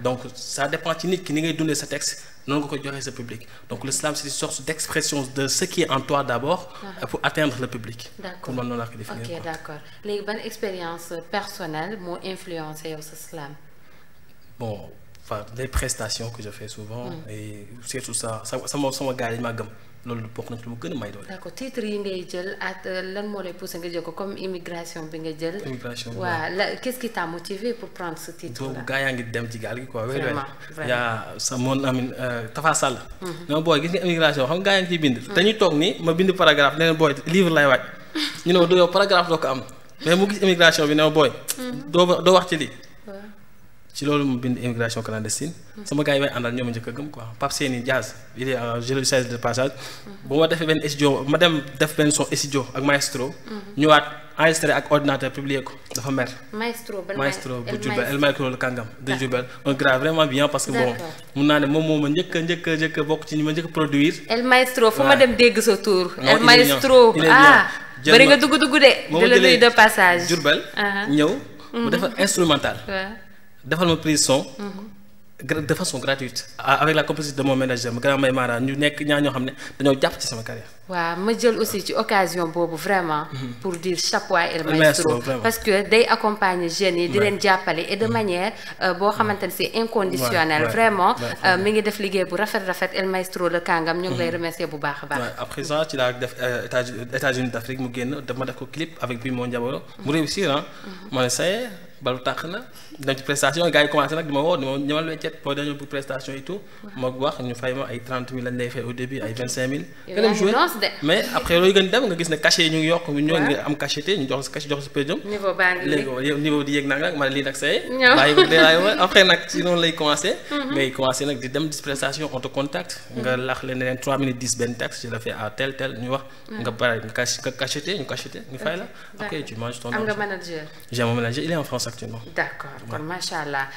donc ça dépend ci nit ki ni ngay dundee sa texte noonu nga koy joxee sa public donc l'islam c'est une sorte d'expression de ce qui est en toi d'abord pour atteindre le public pour man noonu laa ko définir. Ok d'accord léegi ban expérience personnelle moo influencé yow sa slam. Bon enfin les prestations que je fais souvent et surtout ça sama gars yi ma gëm loolu bokk na ci lu mu gën a may doole. d'accord titre yi ngay jël ak lan moo lay poussé nga jël ko comme immigration bi nga jël. immigration waaw qu'est-ce qui t'a motivé pour prendre ce titre là. boobu gaa yaa ngi dem ci gaal gi quoi. vraiment yaa sa mon ami Tafa Sall. non booy gis nga immigration xam nga gaa yaa ngi ciy bind. dañuy toog ni ma bind paragraphe ne leen booy livre lay waaj ñu ne ma du yow paragraphe doo ko am mais mu gis immigration bi ne ma booy. doo wax ci lii. ci loolu mu bind immigration clandestine sama gars yi may àndal ñoom njëkk a gëm quoi Pape Seyni Diaz il est je le sais de passage bu ma defee benn studio ma dem def benn son studio ak maestro ñëwaat enregistré ak ordinateur publié ko dafa mer maestro bu Diourbel El Maestro le Kangam de Diourbel on grave vraiment bien parce que bon mun naa ne moom moo ma njëkk a bokk ci ñi ma njëkk a produire El Maestro fu ma dem dégg sa tour El Maestro bëri nga dugg de la nuyu de passage Diourbel ñëw mu defar instrumental defal ma prise son de façon gratuite avec la complicité de mon manager ma grand may Mara ñu nekk ñaar ñoo xam ne dañoo jàpp ci sama carrière. waaw ma jël aussi ci occasion boobu vraiment pour dire chapeau à El Maestro parce que day accompagner jeunes yi di leen jàppale et de manière boo xamante ne c'est inconditionnel vraiment mi ngi def liggéey bu rafet El Maestro le Kangam ñu ngi lay remercier bu baax a baax. après ça ci laa def États-Unis d'Afrique mu génn dama def ko clip avec bi moo Ndiaboro mu réussir ma ne saye balu tàq na dem ci prestation gars yi commencé nag di ma woo di ma ñëwal weccet boo dañoo pour prestation et tout ma wax ñu fay ma ay 30 000 lañ lay fay au début ay 25 000 nga dem jouer mais après loolu gën dem nga gis ne cachet yi ñu ngi yokk ñoo ngi am cacheté ñu jox sa cachet jox sa péjum niveau baa ngi léegi niveau di yéeg nag ma ne lii nag say bàyyi ko déraay après nag si noonu lay commencé ngay commencé nag di dem di prestation on te contacte nga lax leen ne 3 minutes 10 benn texte je le fais à tel ñu wax nga pare nga cacheté ñu fay la après tu manges ton am nga manager j'ai mon manager il est en France actuellement. D'accord kon macha allah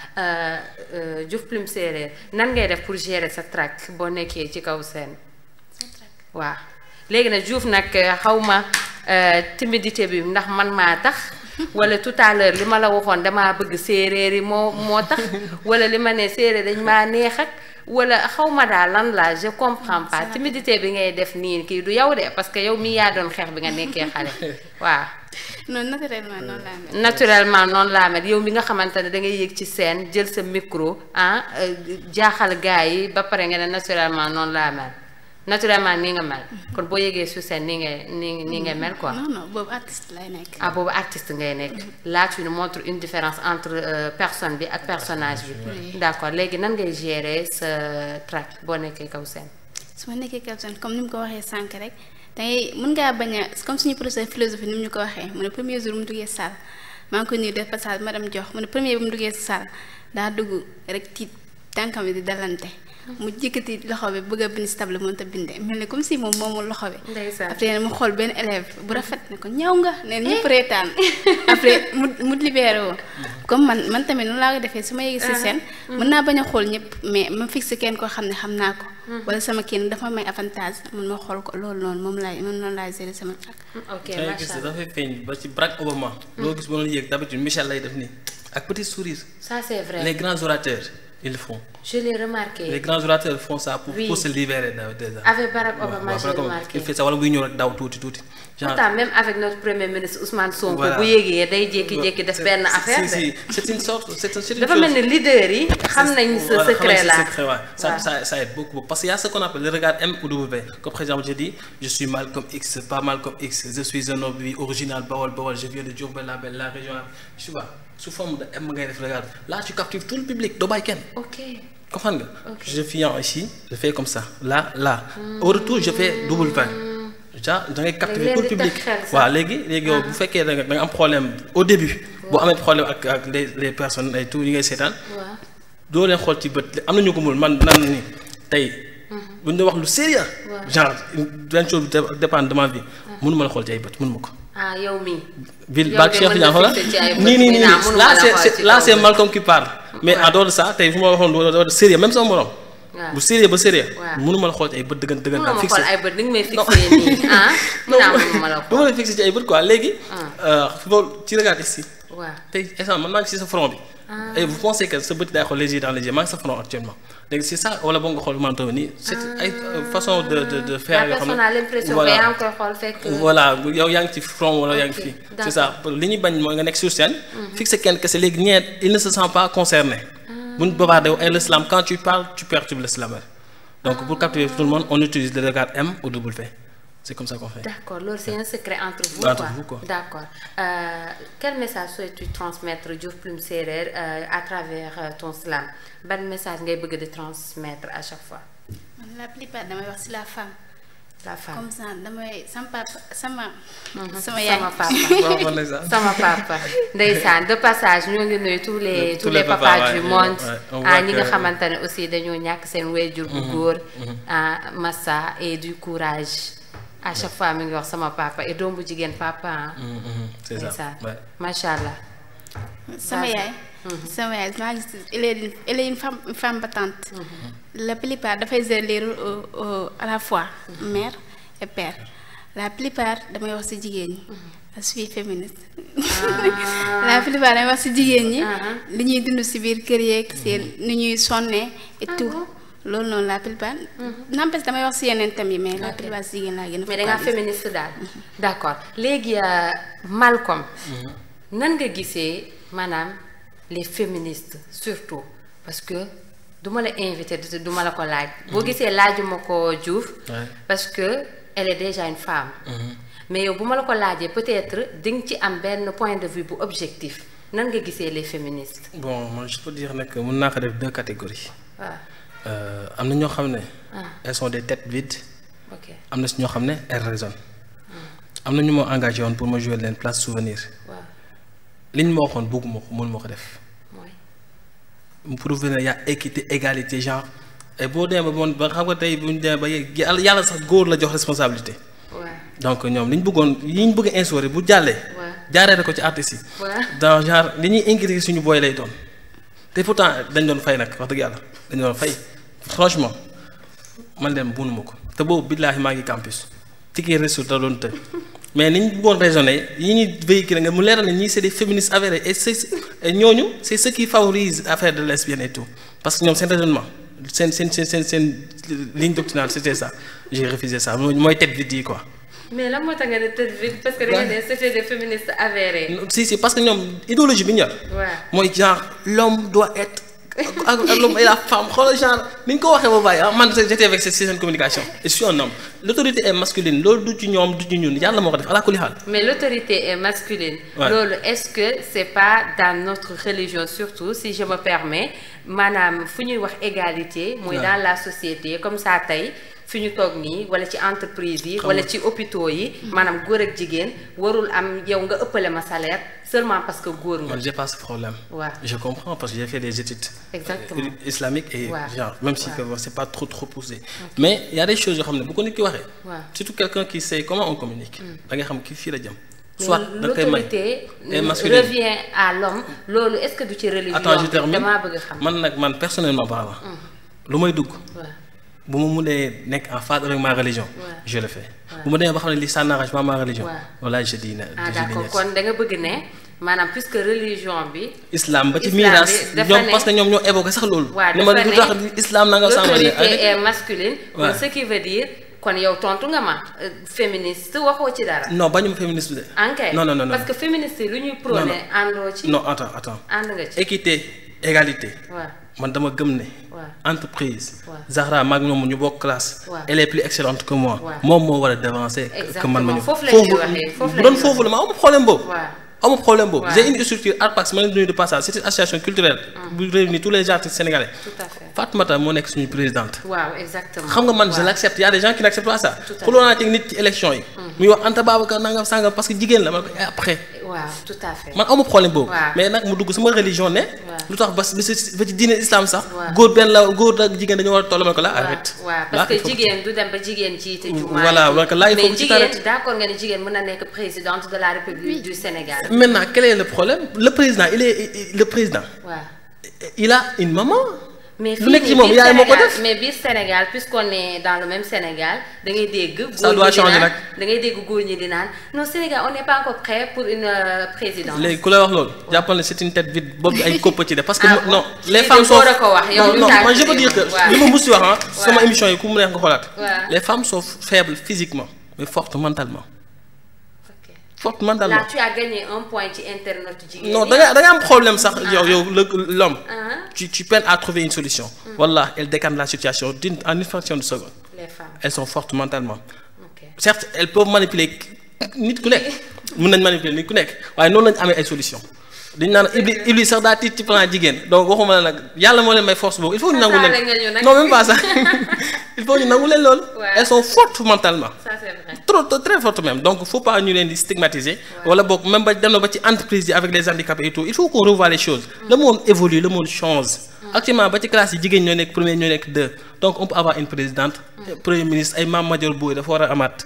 Diouf Plume Séeréer nan ngay def pour gérer sa track boo nekkee ci kaw scène. waaw léegi nag Diouf nag xawma timidité bi ndax man maa tax wala tout à l'heure li ma la waxoon damaa bëgg séeréer yi moo tax wala li ma ne séeréer dañ maa neex ak wala xawma daal lan la je comprends pas timidité bi ngay def nii kii du yow de parce que yow mii yaa doon xeex bi nga nekkee xale waaw. non naturellement noonu laa mel. naturellement noonu laa mel yow mi nga xamante ne da ngay yéeg ci scène jël sa micro jaaxal gars yi ba pare nga ne naturellement noonu laa mel naturellement nii nga mel kon boo yéegee sur scène nii nga mel quoi. non boobu artiste lay nekk. boobu artiste ngay nekk. là tu nous montres une différence entre personne bi ak personnage bi. d'accord léegi nan ngay gérer sa track boo nekkee kaw scène. su ma nekkee kaw scène comme ni mu ko waxee sànq rek. dangay mën ngaa bañ a comme suñu professeur philosophie ni mu ñu ko waxee mu ne premier jour mu duggee salle maa ngi ko nuyu def passage madame Jox mu ne premier bi mu duggee salle daa dugg rek tiit tànkam bi di dalante mu jëkkati loxo bi bëgg a bind si table mënut a bindee mel ni comme si moom moomul loxo bi. ndeysaan après mu xool benn élève bu rafet ne ko ñaw nga neen ñëpp reetaan après mu libéré woo comme man tamit noonu laa ko defee su ma yegg si seen mën naa bañ a xool ñëpp mais ma fixé kenn koo xam ne xam naa ko wala sama kenn dafa may avantage mun ma xool ko loolu noonu moom noonu laay gérer sama track. ok macha allah dafay feeñ ba ci Barack Obama loo gis ba doon yéeg d'habitude Michel lay def nii ak petit sourire. ça c'est vrai. Les grands orateurs ils le font. Je l'ai remarqué. Les grands orateurs font ça pour se libérer déjà. Avec Barack Obama, j'ai remarqué. Il fait ça, voilà, oui, nous avons tout. Pourtant, même avec notre premier ministre Ousmane Sonko, voilà. C'est une sorte, c'est une chose. Le leader, il ce secret-là. Ça aide beaucoup. Parce qu'il y a ce qu'on appelle le regard M ou W. Comme par exemple, je dis, je suis Malcolm X, pas Malcolm X, je suis un homme original, Bawol, je viens de Diourbel, la région. Tu vois, sous forme de M, regarde. Là, tu captives tout le public, Dobaïken. Ok. Comprends? Je viens ici, je fais comme ça, là. Au retour, je fais double pain. Da ngay captiver tout le public. Waaw léegi bu fekkee da nga am problème au début. Boo amee problème ak les personnes et tout yi ngay seetaan. doo leen xool ci bët am na ñu ko mul man nan ni tey. bu ñu wax lu sérieux. genre benn chose dépend de ma vie. mënuma la xool ci ay bët mënuma ko. Ah yow mii. Bill Bak Cheikh Tidiane xoolal nii là c'est Malcolm qui parle. mais en dehors de ça tey fu ma waxoon sérieux même sama morom. bu sérieux ba sérieux. mënuma la xool ci ay bët dëggan fixé. ay bët ni nga may fixé nii ah. mënuma la xool la fixé ci ay bët quoi léegi. loolu ci regarde ici. waaw tey instant man maa ngi ci sa front bi. et vous pensez que sa bët day xool les yeux dans les yeux maa ngi sa front actuellement léegi c'est ça wala boo nga xool manteau nii. c'est ay façon de faire yoo xam ne. la personne a l'impression que yaa ngi koy xool fekk. voilà yow yaa ngi ci front wala yaa ngi fii. c'est ça li ñuy bañ mooy nga nekk sur scène. fixé kenn kese léegi ñeent il ne se sent pas concerné. bu ñu boobaa de l'islam quand tu parles tu perturbes l'islam. Donc pour captiver tout le monde on utilise le regard M ou W. C'est comme ça qu'on fait. D'accord, c'est un secret entre vous. Quoi. D'accord. Quel message souhaites-tu transmettre Diouf Plume Serer à travers ton slam? Quel message ngay bëgg de transmettre à chaque fois? La plupart damay wax ci la femme. La femme. Comme ça damay sama papa sama papa. Ndeysaan de passage ñoo ngi nuyu tous les papas du monde. ñi nga xamante ne aussi dañoo ñàkk seen waajur bu góor. Massa et du courage. À chaque fois mi ngi wax sama papa et doom bu jigéen papa. C'est ça. Macha allah. sama yaay maa ngi elle est une femme battante. La plupart dafay gérer les rôles à la fois mère et père. La plupart damay wax ci jigéen ñi. Je suis féministe. La plupart damay wax ci jigéen ñi. li ñuy dund ci biir kër yeeg seen ni ñuy sonné et tout. loolu noonu la plupart. n'empêche damay wax ci yeneen thèmes yi mais la plupart ci jigéen laa gën a. mais da ngaa féministe daal. d'accord léegi Malcolm. nan nga gisee maanaam les féministes surtout parce que duma la invité duma la ko laaj. boo gisee laajuma ko Diouf. parce que elle est déjà une femme. mais yow bu ma la ko laajee peut-être di nga ci am benn point de vue bu objectif nan nga gisee les féministes. Bon moi je peux dire nag mën naa ko def deux catégories. waaw. am na ñoo xam ne. elles sont des têtes vides. ok am na si ñoo xam ne elles raisonnent. am na ñu ma engagé woon pour ma jouer leen place souvenir. waaw li ñu ma waxoon bëgguma ko mënuma ko def. mu prouver ne y a équité égalité genre et boo demee ba xam nga tey bu ñu demee ba yàlla sax góor la jox responsabilité. donc ñoom li ñu bëggoon li ñu bëgg a instaurer bu jàllee. jaaree ko ci artistes yi. dans genre li ñuy inculquer suñu booy lay doon. te pourtant dañ doon fay nag wax dëgg yàlla dañ doon fay franchement man dem mënuma ko te boobu billaahi maa ngi campus ticket résultat doon tëj mais ni ñu bëggoon raisonner yi ñuy véhiculer nga mu leeral ne ñii c'est des féministes avérés et ñooñu c'est ce qui favorise l'affaire de lesbienne et tout parce que ñoom seen raisonnement seen ligne doctrinale c'était ça j'ai refusé ça mooy tête vide yi quoi. mais lan moo tax nga ne tête vide parce que dañu ne c'était des féministes avérés. si parce que ñoom idéologie bi ñu yor. mooy genre l'homme doit être ak l'homme et la femme xoolal genre ni ñu ko waxee ba bàyyi man j'étais avec cette seen communication et je suis un homme l'autorité est masculine loolu du ci ñoom du ci ñun yàlla moo ko def ala kulli xaal. mais l'autorité est masculine. loolu est-ce que c'est pas dans notre religion surtout si je me permets maanaam fu ñuy wax égalité. mooy dans la société comme ça tey. fi ñu toog nii wala ci entreprise yi wala ci hôpitaux yi maanaam góor ak jigéen warul am yow nga ëppale ma salaire seulement parce que góor nga. Man j'ai pas ce problème. waaw je comprends parce que j'ai fait des études. exactement islamiques et genre même si c'est pas trop poussé. Mais il y a des choses yoo xam ne bu ko nit ki waxee. surtout quelqu'un qui sait comment on communique. da nga xam ki fii la jëm. soit da nga koy may l'autorité revient à l'homme loolu est-ce que du ci religion. attends je termine damaa bëgg xam. man personnellement parlant. lu may dugg. bu ma mënee nekk en phase avec ma religion. je le fais. bu ma demee ba xam ne lii ça n'arrange pas ma religion. voilà je dis d'accord kon da nga bëgg ne. maanaam puisque religion bi. islam ba ci miraas ñoom parce que ñoom ñoo évoqué sax loolu. ne ma lu tax islam na nga sàmm l'autorité est masculine. ce qui veut dire kon yow tontu nga ma féministe waxoo ci dara. non bañu ma féministe de. non parce que féministe lu ñuy prôné àndoo ci. non attends ànd nga ci équité égalité. man dama gëm ne. entreprise. Zahra maag ñoom ñu bokk classe. elle est plus excellente que moi. moom moo war a devancer. que man ma ñu foofu la ñuy waxee bu doon foofu la ma amul problème boobu. amul problème boobu. j'ai une structure Artpax ma leen nuyu de passage c'est une association culturelle. bu réunit tous les artistes sénégalais. tout à fait Fatoumata moo nekk suñu présidente. waaw exactement xam nga man je l'accepte y a des gens qui n'acceptent pas ça. xuloo naa teg nit ci élection yi. muy wax Anta Babacar nangam sangam parce que jigéen la man ko après. waaw tout à fait man amul problème boobu. mais nag mu dugg sama religion ne. lu tax ba ci diine islam sax. góor benn la góor ak jigéen dañoo war a toll ma ko la arrête. parce que jigéen du dem ba jigéen jiite jumaa. voilà donc là il faut que ci mais jigéen d'accord nga ne jigéen mën na nekk présidente de la République du Sénégal. maintenant quel est le problème le président il est le président. il a une maman. mais fii mais biir Sénégal puisqu'on est dans le même Sénégal da ngay dégg. ça doit changer nag da ngay dégg góor ñi di naan non Sénégal on n'est pas encore prêt pour une présidence. léegi ku la wax loolu jàppal ne c'est une tête vide boobu ay kopp ci def parce que non les femmes sont non man je peux dire que li ma mus wax sama émission yi ku mu neex nga xoolaat. les femmes sont faibles physiquement mais fortes mentalement. forte mentalement. Là, tu as gagné un point ci internet jigéen. non da nga am problème sax yow l'homme tu peines à trouver une solution. Wallah elles décantent la situation en une fraction de seconde. Les femmes elles sont fortes mentalement. Certes elles peuvent manipuler nit ku nekk mën nañ manipuler nit ku nekk waaye noonu lañu amee ay solution dañu naan Iblis sax daa tiit ci plan jigéen donc waxuma la nag yàlla moo leen may force boobu il faut ñu nangu leen non même pas ça il faut ñu nangu leen loolu. elles sont fortes mentalement. Ça c'est vrai. trop très fortes même donc faut pas ñu leen di stigmatiser. wala boog même ba dem na ba ci entreprise yi avec les handicapés et tout il faut qu'on revoie les choses. le monde évolue le monde change. actuellement ba ci classe yi jigéen ñoo nekk premier ñoo nekk deux donc on peut avoir une présidente. premier ministre ay Mame Madior Boye dafa war a amaat.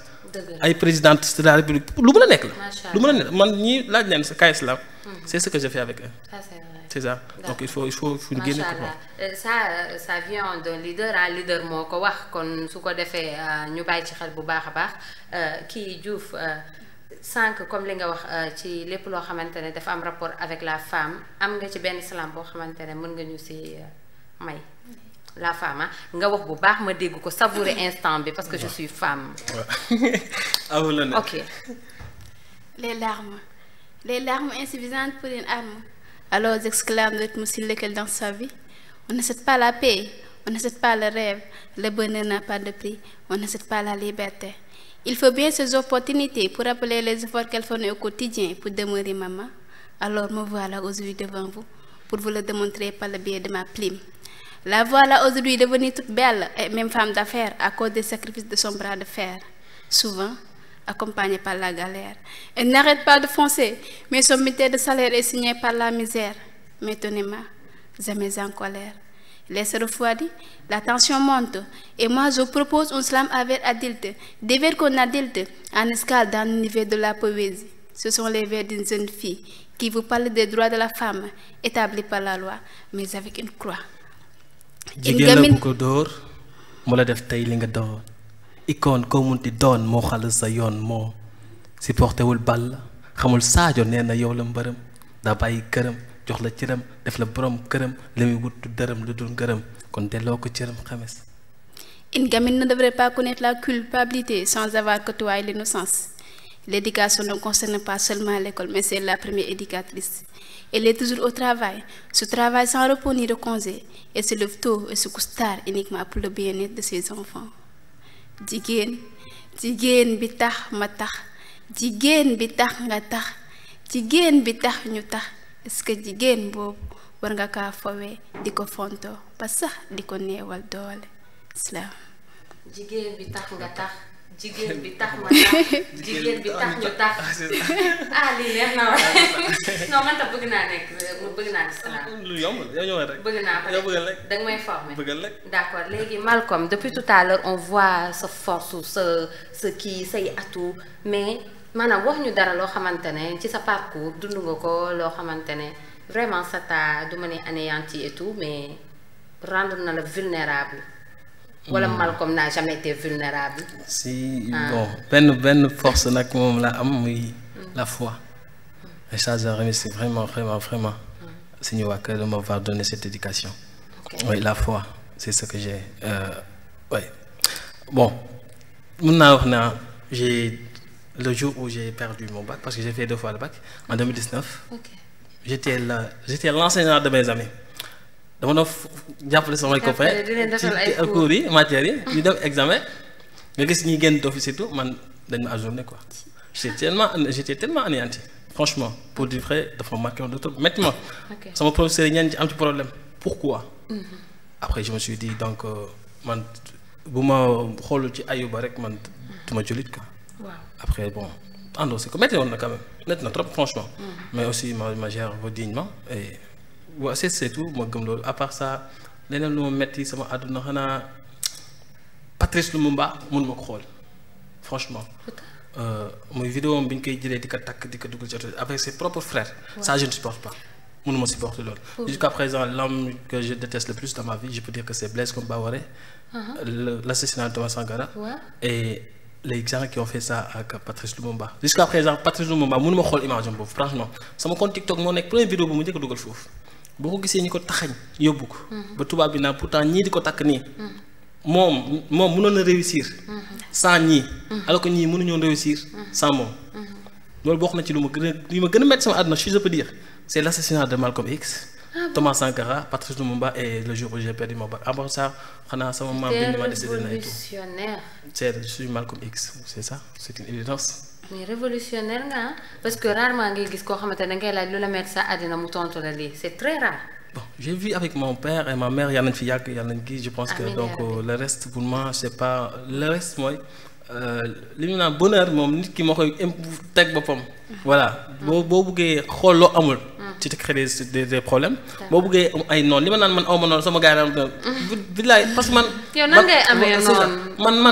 ay présidente de la République lu mën a nekk la. lu mën a nekk man ñii laaj leen sa KS la. c'est ce que je fais avec eux. Ça c'est vrai. C'est ça donc il faut ñu génne ko. ça vient d'un leader moo ko wax kon su ko defee ñu bàyyi ci xel bu baax a baax kii Diouf sànq comme li nga wax ci lépp loo xamante ne dafa am rapport avec la femme am nga ci benn slam boo xamante ne mën nga ñu ci may la femme nga wax bu baax ma dégg ko savourer instant bi parce que je suis femme. ok. Les larmes insuffisantes pour une arme. Alors j'exclame le rythme sur lequel dans sa vie. On n'achète pas la paix, on n'achète pas le rêve, le bonheur n'a pas de prix, on n'achète pas la liberté. Il faut bien ces opportunités pour rappeler les efforts qu'elles font au quotidien pour demeurer maman. Alors me voilà aujourd'hui devant vous pour vous le démontrer par le biais de ma plume. La voilà aujourd'hui devenue toute belle et même femme d'affaires à cause des sacrifices de son bras de fer. Souvent, accompagnée par la galère. Elle n'arrête pas de foncer, mais son métier de salaire est signé par la misère. Maintenant, jamais en colère. Laisse refroidir, la tension monte, et moi je propose un slam avec adulte, des vers qu'on adulte en escale dans l'univers de la poésie. Ce sont les vers d'une jeune fille qui vous parle des droits de la femme établis par la loi, mais avec une croix. jigéen la bu ko dóor mu la def tey li nga doon icône koo munti doon moo xal sa yoon moo supporté wul bal xamul Sadio nee na yow la mbërëm daa bàyyi këram jox la cëram def la borom këram li muy wuttu dërëm lu dul ngërëm kon delloo ko cëram xames. Une gamine ne devrait pas connaître la culpabilité sans avoir côtoyé l'innocence. L'éducation ne concerne pas seulement l'école, mais c'est la première éducatrice. Elle est toujours au travail, se travaille sans repos ni de congé, et se lève tôt et se couche tard uniquement pour le bien-être de ses enfants. Jigéen bi tax ma tax, jigéen bi tax nga tax, jigéen bi tax ñu tax, est-ce que jigéen boobu war nga kaa fowee di ko fontoo ba sax di ko neewal doole. Islam. jigéen bi tax nga tax jigéen bi tax ma tax jigéen bi tax ñu tax ah lii leer na wa non man tam bëgg naa nekk bëgg naa gis salaam lu yomb yow ñëwal rek bëgg naa ko yow bëggal rek da nga may former bëggal rek d'accord léegi Malcom depuis tout à l'heure on voit sa force sa kii say atout mais maanaam wax ñu dara loo xamante ne ci sa parcours dund nga ko loo xamante ne vraiment ça t'a du ma ne anéanti et tout mais rendre na la vulnérable wala Malcom n'a jamais été vulnérable. si bon benn force nag moom la am muy la foi. et ça je remercie vraiment suñu waa kër de m'avoir donné cette éducation. oui la foi c'est ce que j'ai oui bon mun naa wax na j'ai le jour où j'ai perdu mon bac parce que j'ai fait 2 fois le bac en 2019. j'étais l'enseignant de mes amis. dama doon jàppale samay copains ci cours yi matières yi ñu def examen nga gis ñi génn d'office et tout man dañ ma ajourné quoi j'étais tellement anéanti franchement pour dire vrai dafa marqué woon de trop métti ma sama professeur yi ñeen ci am ci problème pourquoi après je me suis dit donc man bu ma xoolul ci Ayuba rek man du ma jullit quoi après bon endossé ko métti woon na quand même métti na trop franchement mais aussi ma gère dignement et waaw c'est tout ma gëm loolu à part ça leneen lu ma metti sama àdduna xanaa Patrice Lumumba mënu ma ko xool franchement muy vidéo bi ñu koy jëlee di ko takk di ko dugal ci avec ses propres frères ça je ne supporte pas mënu ma supporter loolu jusqu'à présent l'homme que je déteste le plus dans ma vie je peux dire que c'est Blaise Compaoré l'assassinat de Thomas Sankara et les gens qui ont fait ça ak Patrice Lumumba jusqu'à présent Patrice Lumumba mënu ma xool image am boobu franchement sama compte TikTok moo nekk première vidéo bu mu njëkk a dugal foofu boo ko gisee ñi ko taxañ yóbbu ko ba tubaab bi naa pourtant ñii di ko takk nii moom mënoon na réussir sans ñii alors que ñii mënuñoon réussir sans moom loolu bokk na ci lu ma gën a mettre sama àdduna si je peux dire c'est l'assassinat de Malcolm X Thomas Sankara Patrice Lumumba et le jour où j'ai perdu mon bac avant ça xanaa sama maam bi ñu ma décédé na et tout c'est je suis Malcolm X c'est ça c'est une évidence mais révolutionnaire nga parce que rarement ngay gis koo xamante ne ngay laaj lu la mettre sa àddina mu tontu la lii c'est très rare. bon j'ai vu avec mon père et ma mère yàlla nañ fi yàgg yàlla nañ kii je pense que donc le reste pour moi c'est pas le reste mooy li ñu naan bonheur moom nit ki moo koy teg boppam. voilà boo buggee xool loo amul. ci te créer des problèmes. boo buggee ay noonu li ma naan man aw ma noonu sama gars yi billaay parce que man. yow nan ngay amee noonu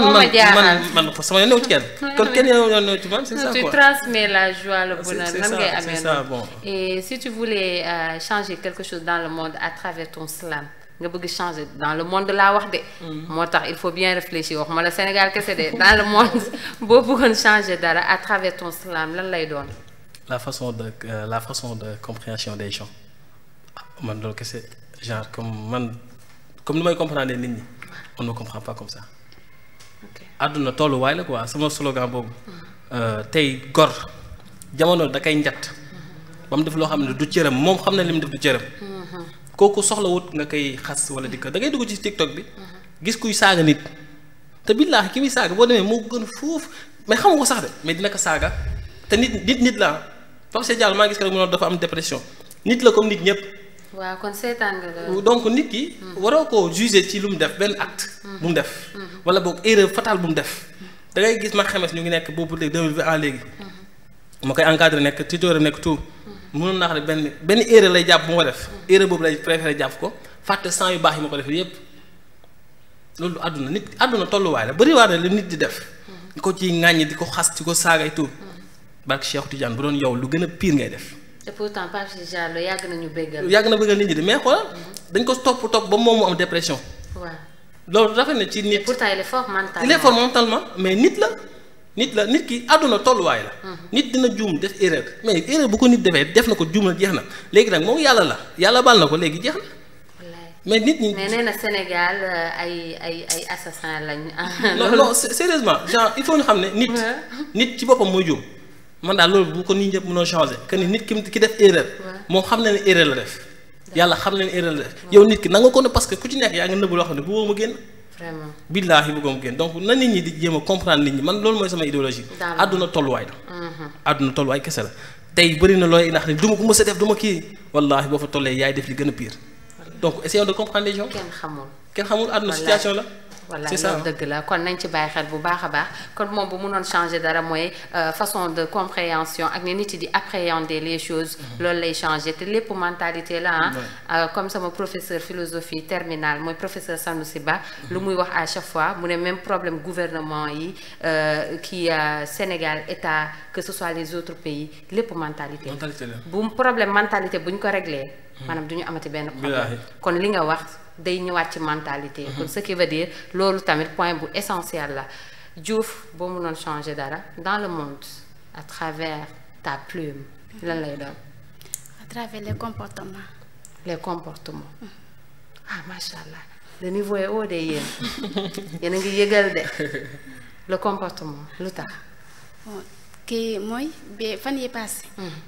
man sama yoon ñëw ci kenn. kon kenn yoon ñëw ci man c'est ça quoi. tu transmets la joie le bonheur nan ngay amee c'est ça bon. et si tu voulais changer quelque chose dans le monde à travers ton slam nga bëgg changer dans le monde laa wax de. moo tax il faut bien réfléchir wax ma la Sénégal kese de dans le monde boo bëggoon changer dara à travers ton slam lan lay doon. la façon de compréhension des gens man loolu kese genre comme ni may comprendre nit ñi on ne comprend pas comme ça. àdduna tolluwaay la quoi sama slogan boobu. tey gor jamono da kay njatt ba mu def loo xam ne du cëram moom xam na li mu def du cëram. kooku soxlawut nga koy xas wala di ko da ngay dugg ci TikTok bi gis kuy saaga nit te billaahi ki muy saaga boo demee moo gën foofu mais xam nga ko sax de mais dina ko saaga te nit la Pape Cheikh Diallo maa gis que rek mu dafa am dépression nit la comme nit ñëpp. waaw kon seetaan nga la. donc nit ki waroo koo juger ci lu mu def benn acte. bu mu def. wala boog erreur fatale bu mu def. da ngay gis ma xames ñu ngi nekk boobu léegi 2020 à léegi. ma koy encadré nekk tuteur nekk tout. mënoon naa xam ne benn erreur lay jàpp bu ma def. erreur boobu lay préféré jàpp ko fàtte 100 yu baax yi ma ko defee yépp loolu àdduna tolluwaay la bëri waa la nit di def. di ko ciy ŋàññi di ko xas di ko saaga et tout. barke Cheikh Tidiane bu doon yow lu gën a pire ngay def. et pourtant Pape Cheikh Diallo yàgg na bëggal nit ñi de mais xoolal dañ ko topp ba moom mu am dépression. waaw loolu rafet na ci nit. et pourtant il est fort mentalement. il est fort mentalement mais nit ki àdduna tolluwaay la. nit dina juum def erreur mais erreur bu ko nit defee def na ko juum na jeex na léegi nag moom yàlla baal na ko léegi jeex na. mais nit ñi mais nee na Sénégal ay assassin lañ. non sérieusement genre il faut ñu xam ne nit ci boppam mooy juum. man daal loolu bu ko nit ñëpp mënoo changer que ni nit ki def erreur. moom xam na ne erreur la def. yàlla xam na ne erreur la def. yow nit ki na nga ko ne parce que ku ci nekk yaa nga nëbb loo xam ne bëggoo ma génn. vraiment billaahi bëggoo ma génn donc na nit ñi di jéem a comprendre nit ñi man loolu mooy sama idéologie. àdduna tolluwaay la. àdduna tolluwaay kese la tey bëri na looy ndax ne du ma ko mës a def du ma kii wallaahi boo fa tollee yaay def li gën a pire. donc essayons de comprendre les gens. kenn xamul àdduna situation la. c'est ça loolu dëgg la kon nañ ci bàyyi xel bu baax a baax kon moom bu mënoon changer dara mooy façon de compréhension ak ni nit yi di appréhender les choses loolu lay changer te lépp mentalité la comme sama professeur philosophie terminale mooy professeur Sanoussi Ba lu muy wax à chaque fois mu ne même problème gouvernement yi kii Sénégal état que ce soit les autres pays lépp mentalité bu problème mentalité bu ñu ko réglé maanaam du ñu amati benn problème kon li nga wax day ñëwaat ci mentalité kon ce qui veut dire loolu tamit point bu essentiel la Diouf boo mënoon changer dara dans le monde à travers ta plume lan lay doon à travers les comportements macha allah le niveau est haut de yéen yéen a ngi yëgal de le comportement lu tax kii mooy ba fan yi passé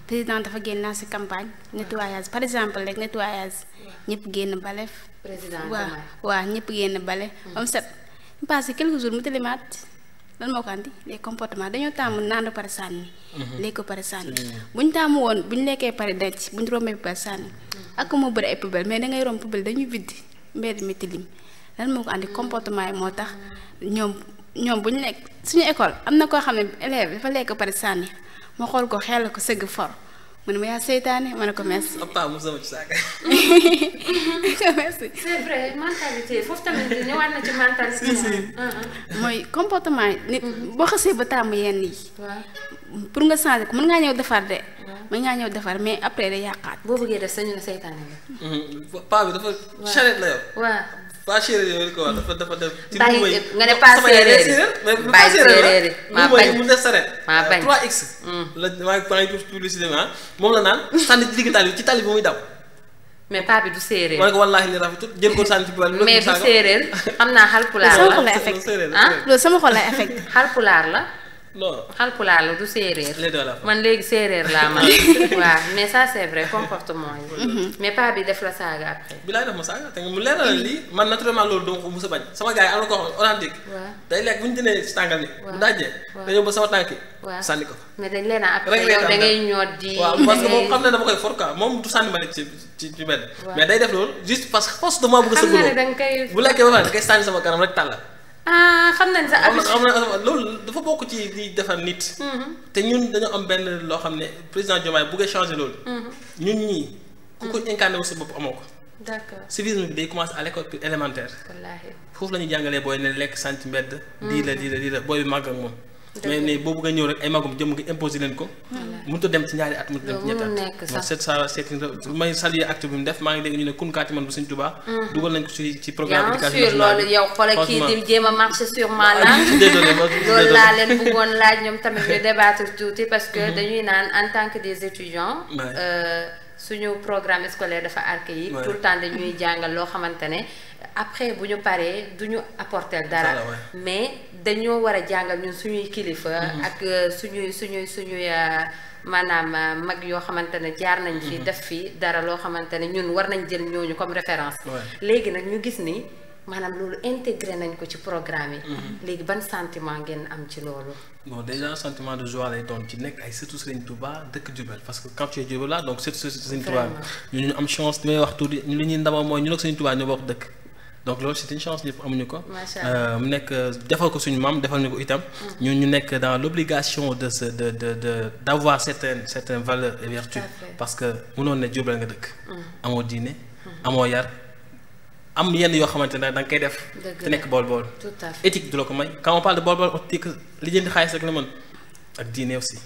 président dafa génn ci campagne nettoyage par exemple rek nettoyage ñëpp génn bale président waaw ñëpp génn bale am set passé quelques jours mu tëlimaat lan moo ko andi les comportements dañoo tàmm naan pare sànni léegi ko pare sànni buñ tàmm woon buñ lekkee pare denc buñ rombee pare sànni ak moo bëri ay poubelle mais dangay romb poubelle dañuy viddi mbedd mi tilim lan moo ko andi comportement yi moo tax ñoom bu ñu lekk suñu école am na koo xam ne élève dafa lekk pare sànni ma xool ko xel ko sëgg for mu ne ma yaa seytaane ma ne ko merci. papa mu sama ci saaka. merci. c'est vrai mentalité foofu tamit ñëwaat na ci mentalité. mooy comportement yi nit boo xasee ba tàmm yenn yi. pour nga changer ko mën ngaa ñëw defar de. mën ngaa ñëw defar mais après day yàqaat. boo bëggee def sañu ne seytaane la. paa bi dafa charrette la yow. waaw. pas séeréer yooyu ko wax dafa def. ci bàyyi nga ne pas séeréer yi bàyyi séeréer yi maa bañ mu def saret. maa bañ 3x. la maa ngi publicité moom la naan sànni ci digg tali bi ci tali bi muy daw. mais paa bi du séeréer. ma ne ko wallaahi li rafetut jël ko sànni ci biir mais du séeréer xam naa xalpulaar sama xol la lay affecté loolu sama xol lay affecté. xalpulaar la. non xalpulaar la du séeréer. les deux la man léegi séeréer laa man waaw mais ça c'est vrai comportement yi. mais pas bi def la saaga après. bi laay def ma saaga te mu leer na lii man naturellement loolu doo ko mos a bañ sama gars yi am na koo xam authentique. day lekk bu ñu jëndee si tàngal ni bu dajee. dañoo ba sama tànk yi. sànni ko. mais dañ leen a après yow da ngay ñoot di. waaw parce que moom xam na dama koy for quoi moom du sànni ma nekk ci benn. mais day def loolu juste parce que force de moi bëgg a sëgg loolu bu lekkee ba pare da koy sànni sama kanam rek tàllal. xam nañ sa xam na loolu dafa bokk ci di defar nit. te ñun dañoo am benn loo xam ne président Diomaye buggee changer loolu. ñun ñii ku ko incarné wu sa bopp amoo ko. d'accord civisme bi day commencer à l'école élémentaire. wallaahi foofu la ñuy jàngalee booy ne lekk sant mbedd. lii la booy bi màgg ak moom. mais ne boo bëgg a ñëw rek ay magum jëm nga imposer leen ko. mënut a dem ci ñaari at mënut a dem ci ñetti at. c'est ça c'est may saluer acte bi mu def maa ngi dégg ñu ne kun kaati man bu Sëñ Tuubaa. dugal nañ ko ci programme éducation bien sûr loolu yow xoolal kii di jéem a marcher sur ma langue. loolu laa leen bëggoon laaj ñoom tamit ñu débattre tuuti parce que dañuy naan en tant que des étudiants. suñu programme scolaire dafa archaïque. tout le temps dañuy jàngal loo xamante ne après bu ñu paree du ñu apporter dara. mais dañoo war a jàngal ñun suñuy kilifa. ak suñuy maanaam mag yoo xamante ne jaar nañ fi def fi dara loo xamante ne ñun war nañ jël ñooñu comme référence. léegi nag ñu gis ni maanaam loolu intégré nañ ko ci programme yi. léegi ban sentiment ngeen am ci loolu. bon déjà sentiment de joie lay doon ci nekk ay surtout Serigne Touba dëkk Diourbel parce que quand tu es Diourbel là donc surtout Serigne Touba ñu am chance li may wax tuuti ñu li ñuy ndama mooy ñu ak Serigne Touba ñoo bokk dëkk. donc loolu c'est une chance ñëpp amuñu ko. mu nekk defal ko suñu maam defal ñu ko itam. ñun ñu nekk dans l'obligation de d'avoir certaines valeurs et vertus. parce que mënoon ne Diourbel nga dëkk. amoo diine. amoo yar. am yenn yoo xamante ne da nga koy def. te nekk bool-bool. éthique du la ko may quand on parle de bool-bool éthique li jënd xaalis rek la mën ak diine aussi.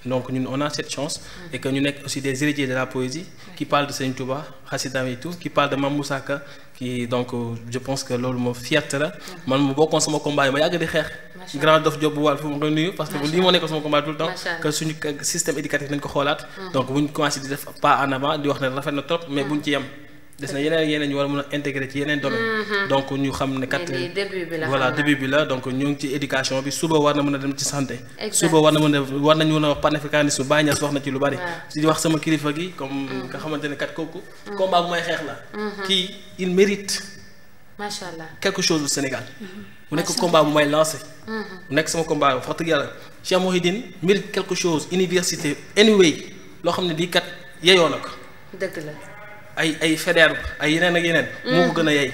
donc ñun on a cette chance. et que ñu nekk aussi des héritiers de la poésie. qui parlent de Serigne Touba xasidam et tout qui parlent de Mame Moussa Ka qui donc je pense que loolu moom fierté la. man mu bokkoon sama combat yi ma yàgg di xeex. grand dof job bu wàll fu ma koy nuyu parce que lii moo nekkoon sama combat tout le temps. que suñu système éducatif nañ ko xoolaat. donc bu ñu commencé di def pas en avant di wax ne rafet na trop mais buñ ci yem. des na yeneen ñu war a mën a intégrer ci yeneen domaine donc ñu xam ne kat voilà début bi la donc ñu ngi ci éducation bi suba war na mën a dem ci santé suba war nañu mën a wax panafricanisme Baye Niass wax na ci lu bari di wax sama kilifa gi comme nga xamante ne kat kooku combat bu may xeex la kii il mérite machallah quelque chose au Sénégal mu nekk combat bu may lancé mu nekk sama combat wax dëgg yàlla Cheikh Mouhidine mérite quelque chose université anyway loo xam ne di kat yeyoo na ko dëgg la ay Faidherbe ay yeneen ak yeneen. moo ko gën a yey.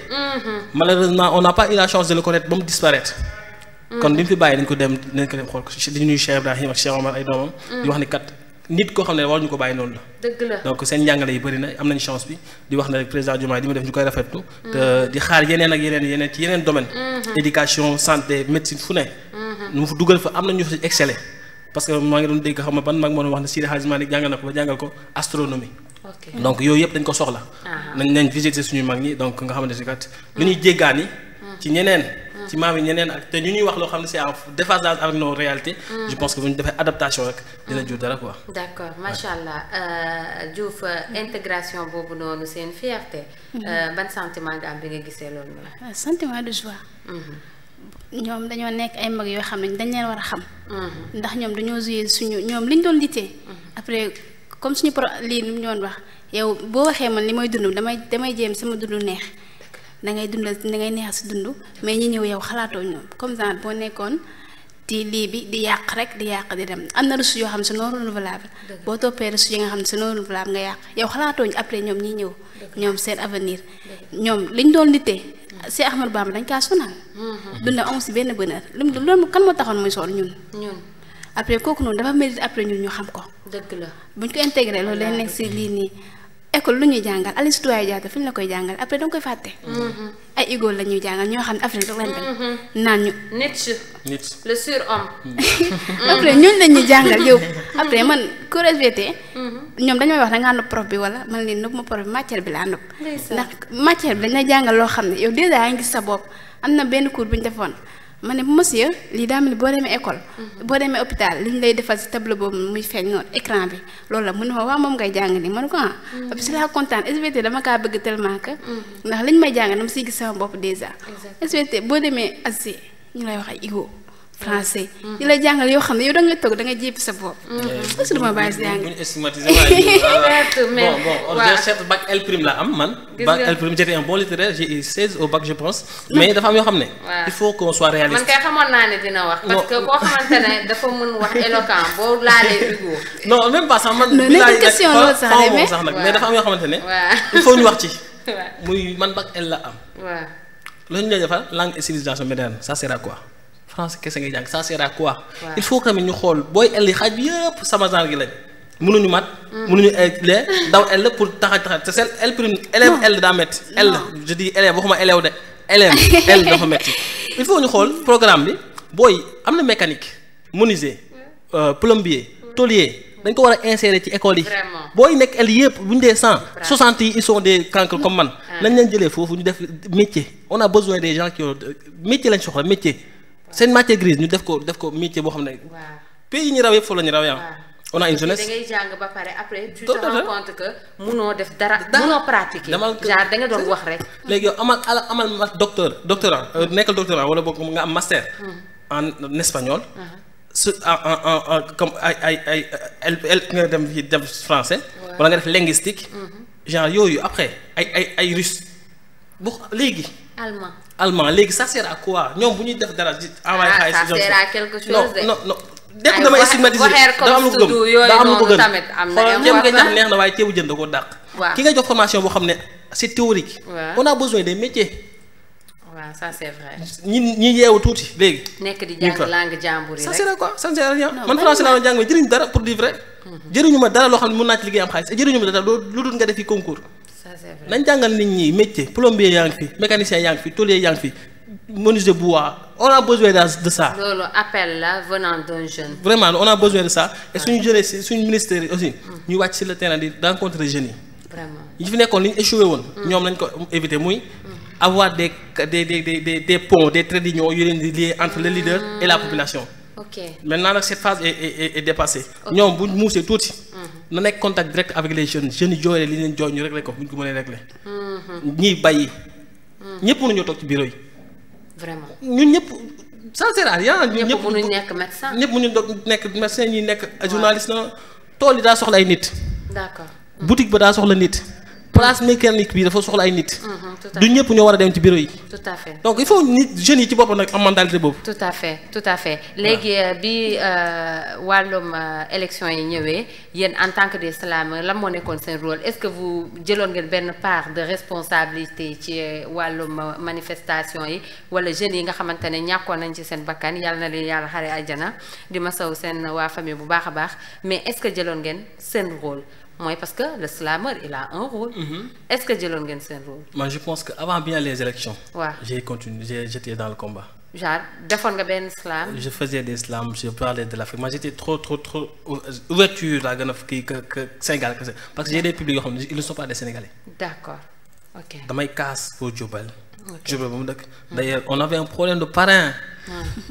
malheureusement on n'a pas eu la chance de le connaître ba mu disparaître. kon li mu fi bàyyi dañ ko dem xool ko di nuyu Cheikh Ibrahim ak Cheikh Omar ay doomam. di wax ni kat nit koo xam ne war ñu ko bàyyi noonu la. dëgg la donc seen njàngale yi bëri na am nañu chance bi di wax ne rek président Diomaye di ma def ñu koy rafetlu. te di xaar yeneen ak yeneen ci yeneen domaine. éducation santé médecine fu ne. nu mu fa dugal fa am na ñu fa exceller parce que maa ngi doon dégg xam nga ban mag moo doon wax ne Seydi Hadji Malick jàngal na ko ba jàngal ko astronomie. donc yooyu yëpp dañ ko soxla. nañ visiter suñu mag ñi donc nga xamante ne kat lu ñuy jéggaani ci ñeneen. ci maam yi ñeneen ak te ñu ñuy wax loo xam ne c'est en déphasage avec nos réalités. je pense que bu ñu defee adaptation rek dina jur dara quoi. d'accord macha allah Diouf intégration boobu noonu c'est une fierté. ban sentiment nga am bi nga gisee loolu la. sentiment de joie. ñoom dañoo nekk ay mag yoo xam ne dañ leen war a xam. ndax ñoom dañoo joué suñu ñoom liñ doon littee. après comme suñu lii nu ñu doon wax yow boo waxee man li may dund damay jéem sama dund neex. dangay dundal dangay neex si dund mais ñi ñëw yow xalaatoo ñoom comme ça boo nekkoon ci lii bi di yàq rek di yàq di dem am na ressources yoo xam ne c'est non renouvelable boo toppee ressources yi nga xam ne c'est non renouvelable nga yàq yow xalaatoo ñu après ñoom ñi ñëw ñoom seen avenir ñoom liñ doon littee si Ahmadou Bamba dañ kaa sonal dundam amul si benn bonheur loolu kan moo taxoon muy sonn ñun après kooku noonu dafa mérite après ñun ñu xam ko dëgg la buñ ko intégré loolu lay nekk si lii nii école lu ñuy jàngal Aline Sitoé Diatta fi ñu la koy jàngal après danga koy fàtte. ay Igor la ñuy jàngal ñoo xam ne Afrique rek lañ dem. naan ñu. Nietzsche. le surhomme. après ñooñu la ñuy jàngal yow après man cours SVT. ñoom dañu may wax da ngaa nopp prof bi wala man leen nopp ma prof bi matière bi laa nopp. ndax matière bi dañ lay jàngal loo xam ne yow déjà yaa ngi gis sa bopp am na benn cours bu ñu defoon. ma ne monsieur lii daa mel ni boo demee école. boo demee hôpital li ñu lay defal si tableau boobu muy feeñ noonu écran bi loolu la mu ne ma waaw moom ngay jàng nii ma ne ko ah. parce que si laa kontaan SVT dama kaa bëgg tellement que. ndax liñ may jàng dama siy gis sama bopp déjà. SVT boo demee ASC ñu lay wax ay Igo français. di la jàngal yoo xam ne yow da nga toog da nga jépp sa bopp. est-ce que dama bàyyi si jàng. bu ñu stigmatiser waaye bon certes bac L prime la am man. bac L prime j'étais un bon littéraire j'ai eu 16 au bac je pense. mais dafa am yoo xam ne. il faut qu'on soit réaliste. man kay xamoon naa ne dina wax. parce que koo xamante ne dafa mën wax éloquent boo laalee Igo. non même pas sax man. non nekk question loolu sax nag mais dafa am yoo xamante ne. il faut ñu wax ci. muy man bac L la am. waaw loolu ñu lay defal langue et civilisation moderne ça sert à quoi. français kese ngay jàng ça sert à quoi. il faut que ñu xool booy L xaaj bi yëpp sama genre gi lañ. mënuñu mat. mënuñu lee daw L pour taxa te seen L prime élève L daa métti. L je dis élève waxuma élève de élève L dafa métti. il faut ñu xool programme bi booy am na mécanique menuisier plombier tôlier dañ ko war a insérer ci école yi. booy nekk L yëpp bu ñu dee 60 yi ils sont des cancres comme man. nañ leen jëlee foofu ñu def métier on a besoin des gens qui ont métier lañ soxla métier. seen matière grise ñu def ko métier boo xam ne. pays yi ñu raw yëpp foofu la ñu raw yaa on a une jeunesse. da ngay jàng ba pare après tu te rends compte que munoo def dara. munoo pratiquer. genre da nga doon wax rek. léegi yow amal doctorat nekkal doctorat wala boog nga am master. en espagnol. comme ay nga dem français. wala nga def linguistique. genre yooyu après ay russe bu léegi. allemand léegi ça sert à quoi ñoom bu ñuy def dara di envoyé xaalis ça sert à quelque chose de non dégg damay stigmatiser daa am lu ko gëm daa am lu ko gën xoolal ceeb nga jax neex na waaye ceebu jën da koo dàq ki nga jox formation boo xam ne c'est théorique on a besoin des métiers waaw ça c'est vrai ñi yeewu tuuti léegi nekk di jàng langue jàmbur yi ça sert à quoi ça sert à rien man français laa doon jàng mais jëriñu dara pour dire vrai jëriñu ma dara loo xam ne mën naa ci liggéey am xaalis jëriñu ma dara lu dul nga def fi concours nañ jàngal nit ñi métier plombier yaa ngi fi mécanicien yaa ngi fi tôlier yaa ngi fi menuisier bois on a besoin de ça. loolu appel la venant d'un jeune. vraiment on a besoin de ça et suñu jeunesse suñu ministère yi aussi. ñu wàcc sur le terrain di rencontrer jeunes yi. vraiment yi fi nekkoon li ñu échoué woon. ñoom lañ ko éviter muy. avoir des ponts des traits d'union yu leen di lier entre le leader et la population. ok maintenant nag cette phase est dépassée. ñoom bu ñu muusee tuuti. na nekk contact direct avec les jeunes yi jooylee li leen jooy ñu réglé ko bu ñu ko mënee réglé. ñiy bàyyi. ñëpp mënuñoo toog ci bureau yi. vraiment ñun ñëpp ça sert à rien. ñëpp mënuñ nekk médecin. ñëpp mënuñ nekk médecin ñi nekk journaliste na tool yi daa soxla ay nit. d'accord boutique ba daa soxla nit. place mécanique bi dafa soxla ay nit. du ñëpp ñoo war a dem ci bureau yi. tout à fait donc il faut nit jeunes yi ci boppam nag am mentalité boobu. tout à fait léegi bi wàllum élection yi ñëwee yéen en tant que des slameurs lan moo nekkoon seen rôle est-ce que vous jëloon ngeen benn part de responsabilité ci wàllum manifestation yi wala jeunes yi nga xamante ne ñàkkoon nañ ci seen bakkan yàlla na leen yàlla xare àjjana di ma saw seen waa famille bu baax a baax mais est-ce que jëloon ngeen seen rôle mooy parce que le slameur il a un rôle. Est-ce que jëloon ngeen seen rôle. moi je pense que avant bien les élections. waaw j'étais dans le combat. genre defoon nga benn slam. je faisais des slams je parlais de l'Afrique moi j'étais trop ouverture laa gën a kii que Sénégal parce que j'ai des publics yoo xam ne ils ne sont pas des Sénégalais. D'accord ok. damay casse pour Diourbel. Diourbel ba mu dëkk. d'ailleurs on avait un problème de parrain.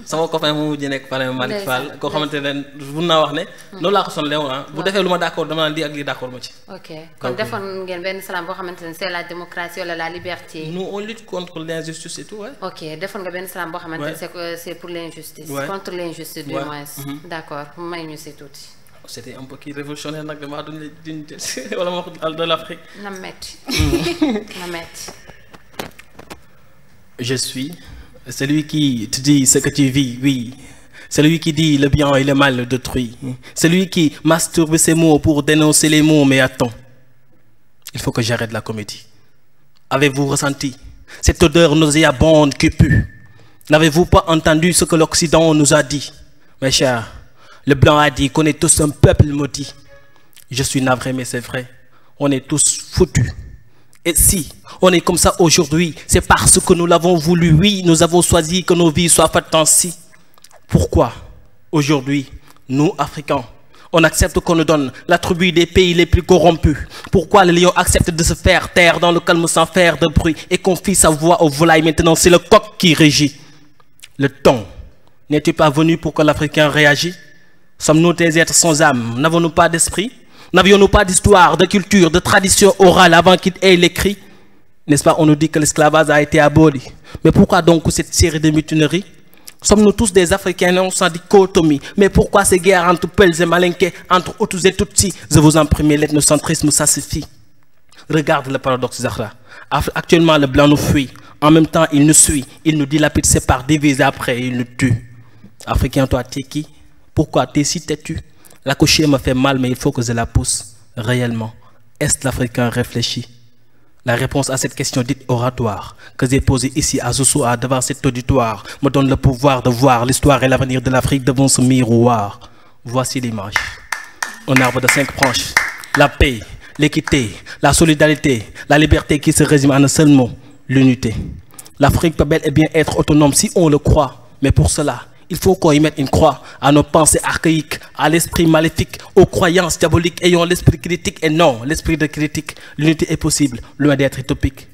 sama copain mu mujj nekk parrain Malick Fall koo xamante ne mun naa wax ne. noonu laa ko sonlee woon bu defee lu ma d'accord dama naan lii ak lii d'accord ma ci. ok kon defoon ngeen benn slam boo xamante ne c'est la démocratie wala la liberté. nous on lutte contre l'injustice et tout ouais. ok defoon nga benn slam boo xamante ne c'est pour l'injustice. contre l'injustice du moins. d'accord may ñu si tuuti. c'était un peu kii révolutionnaire nag damaa duñ wala ma wax de l'Afrique. na metti na metti. Je suis celui qui te dit ce que tu vis, oui. Celui qui dit le bien et le mal d'autrui. Celui qui masturbe ses mots pour dénoncer les mots. Mais attends, il faut que j'arrête la comédie. Avez-vous ressenti cette odeur nauséabonde qui pue? N'avez-vous pas entendu ce que l'Occident nous a dit? Mes chers, le blanc a dit qu'on est tous un peuple maudit. Je suis navré, mais c'est vrai. On est tous foutus. Et si on est comme ça aujourd'hui, c'est parce que nous l'avons voulu. Oui, nous avons choisi que nos vies soient faites ainsi. Pourquoi aujourd'hui, nous, Africains, on accepte qu'on nous donne l'attribut des pays les plus corrompus? Pourquoi le lion accepte de se faire taire dans le calme sans faire de bruit et confie sa voix aux volailles? Maintenant, c'est le coq qui régit. Le temps n'est-il pas venu pour que l'Africain réagisse? Sommes-nous des êtres sans âme? N'avons-nous pas d'esprit? N'avions-nous pas d'histoire, de culture, de tradition orale avant qu'il ait l'écrit? N'est-ce pas, on nous dit que l'esclavage a été aboli. Mais pourquoi donc cette série de mutineries? Sommes-nous tous des Africains non sans dichotomie? Mais pourquoi ces guerres entre Peuls et Malinké, entre Hutus et Tutsis? Je vous en prie, l'ethnocentrisme, ça suffit. Regarde le paradoxe, Zahra. Actuellement, le blanc nous fuit. En même temps, il nous suit. Il nous dilapide ses parts divisées, après il nous tue. Africain, toi, t'es qui? Pourquoi t'es si têtu? La couchée me fait mal, mais il faut que je la pousse. Réellement, est-ce l'Africain réfléchi? La réponse à cette question dite oratoire que j'ai posée ici à Zoussoua devant cet auditoire me donne le pouvoir de voir l'histoire et l'avenir de l'Afrique devant ce miroir. Voici l'image. Un arbre de 5 branches. La paix, l'équité, la solidarité, la liberté qui se résume en un seul mot, l'unité. L'Afrique peut bel et bien être autonome si on le croit, mais pour cela, il faut qu'on y mette une croix à nos pensées archaïques, à l'esprit maléfique, aux croyances diaboliques ayant l'esprit critique et non l'esprit de critique. L'unité est possible, loin d'être utopique.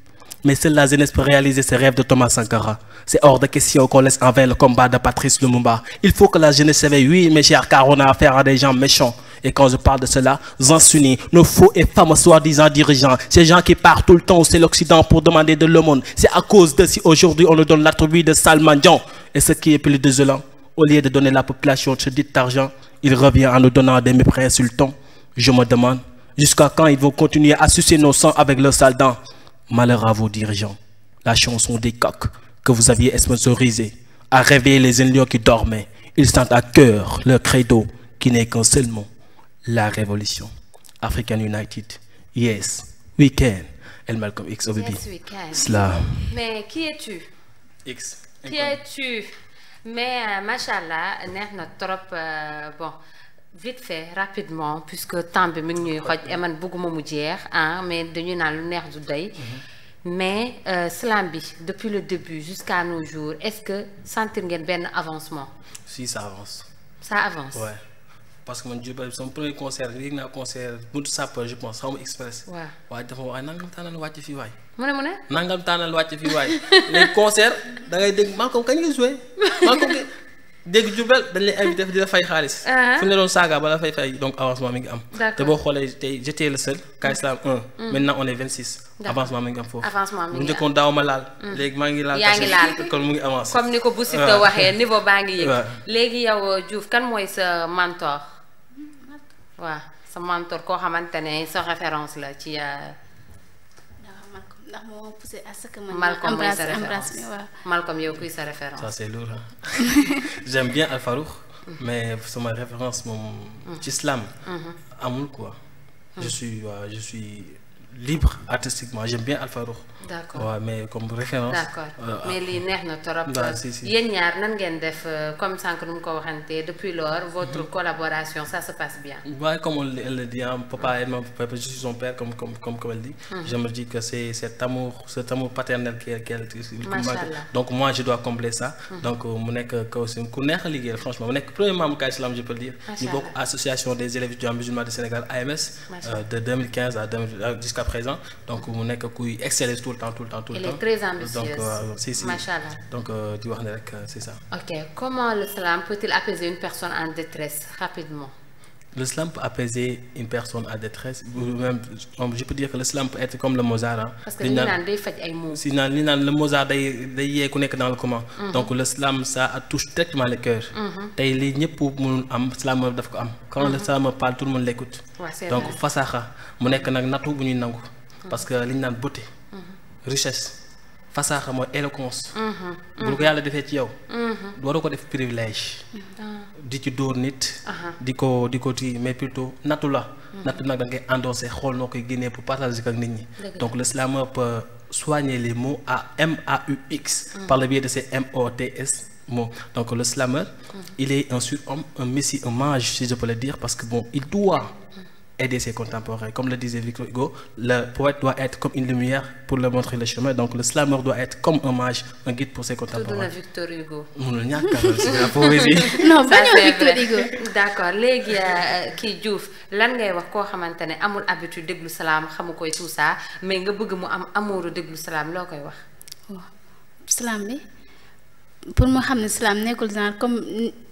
Mais seule la jeunesse peut réaliser ses rêves de Thomas Sankara. C'est hors de question qu'on laisse en vain le combat de Patrice Lumumba. Il faut que la jeunesse s'éveille, oui mes chers, car on a affaire à des gens méchants. Et quand je parle de cela, j'en suis nos faux et fameux soi-disant dirigeants, ces gens qui partent tout le temps c'est l'Occident pour demander de l'aumône. C'est à cause de si aujourd'hui on nous donne l'attribut de sale mendiant. Et ce qui est plus désolant, au lieu de donner à la population ce dit argent, il revient en nous donnant des mépris insultants. Je me demande, jusqu'à quand ils vont continuer à sucer nos sangs avec leurs sales dents? Malheur à vos dirigeants. La chanson des coqs que vous aviez sponsorisée a réveillé les lions qui dormaient. Ils sentent à cœur leur credo qui n'est qu'un seul mot. La révolution. African United. Yes, we can. El Malcolm X, oh baby. Yes, we can. Slam. Mais qui es-tu? X. Qui es-tu? Mais machallah neex na trop bon vite fait rapidement puisque temps bi mi ngi ñuy xoj et man bëgguma mu jeex ah mais dañu naan lu neex du doy. Mais slam bi depuis le début jusqu'à nos jours est-ce que sentir ngeen benn avancement? Si ça avance. Ça avance. Ouais. Parce que man Diourbel son premier concert yéeg naa concert buntu Sapeur je pense xaw ma express. waaw waaye dafa waaye nangam tànnal wàcc fii waay. mu ne. nangam tànnal wàcc fii waay les concerts da ngay dégg Malcolm kañ nga joué Malcolm dégg Diourbel dañ lay invité di la fay xaalis. fu ñu la doon saaga ba la fay donc avancement mi ngi am. te boo xoolee tey j'étais le seul K Islam 1. Maintenant on est 26. avancement mi ngi am foofu. avancement mi ngi am bu njëkkoon daaw ma laal. léegi maa ngi laal. yaa ngi laal kon mu ngi avancé. comme ni ko bu Siteu waxee niveau baa ngi yëg. léegi yow Diouf kan mooy sa mentor. waaw sa mentor koo xamante ne sa référence la ci ndax moo poussé à ce que ma Malcolm mooy sa embrasse référence waaw. Malcolm yow kuy sa référence. Ça c'est lourd hein. J'aime bien Al Farouk mais sama référence moom ci islam amul quoi. Je suis libre artistiquement, j'aime bien Al Farouk. D'accord. Ouais, mais comme référence. D'accord. Mais lii neex na trop. Si. Yéen ñaar nan ngeen def comme sànq nu mu ko waxante depuis lors votre collaboration ça se passe bien. Ouais, comme elle le dit, hein, papa et maman, je suis son père comme elle dit. Je me dis que c'est cet amour paternel qu'elle donc moi je dois combler ça. Donc mu nekk que aussi ku neex a liggéey franchement mu nekk premier membre Cas Islam je peux le dire. ñu bokk association des élèves étudiants musulmans du Sénégal AMS. De 2015 jusqu'à présent donc mu nekk kuy exceller tout le temps. Elle est très ambitieuse. Donc si. Machallah. Donc di wax ne rek c'est ça. Ok, comment l'islam peut-il apaiser une personne en détresse rapidement? L'islam peut apaiser une personne en détresse ou même je peux dire que l'islam peut être comme le Mozart. Hein. Parce que li naan day faj ay mots. Si naan li naan le Mozart day yee ku nekk dans le comment. Donc l'islam ça touche directement le cœur. Tey lii ñëpp mënul am islam daf ko am. Quand l'islam parle tout le monde l'écoute. Donc fasaxa mu nekk nag nattu bu ñuy nangu. Parce que li ñu naan beauté. Richesse. Fasaxa mooy éloquence. bu ko yàlla defee ci yow. waroo ko def privilège. di ci dóor nit. di ko mais plutôt nattu la. nattu nag da ngay endossé xool noo koy génnee pour partager ak nit ñi. donc l'islam peut soigner les mots à MAUX. par le biais de ces MOTS mots. Donc le slammer, il est un surhomme, un messie, un mage si je peux le dire parce que bon, il doit aider ses contemporains. Comme le disait Victor Hugo, le poète doit être comme une lumière pour leur montrer le chemin. Donc le slammer doit être comme un mage, un guide pour ses contemporains. Tout Victor Hugo. C'est la poésie. Non, pas Victor Hugo. D'accord. Léegi kii Diouf lan ngay wax koo xamante ne amul habitude déglu salaam xamu koy tout ça mais nga bëgg mu am amouru déglu salaam loo koy wax. waaw salaam bi pour mu xam ne salaam nekkul genre comme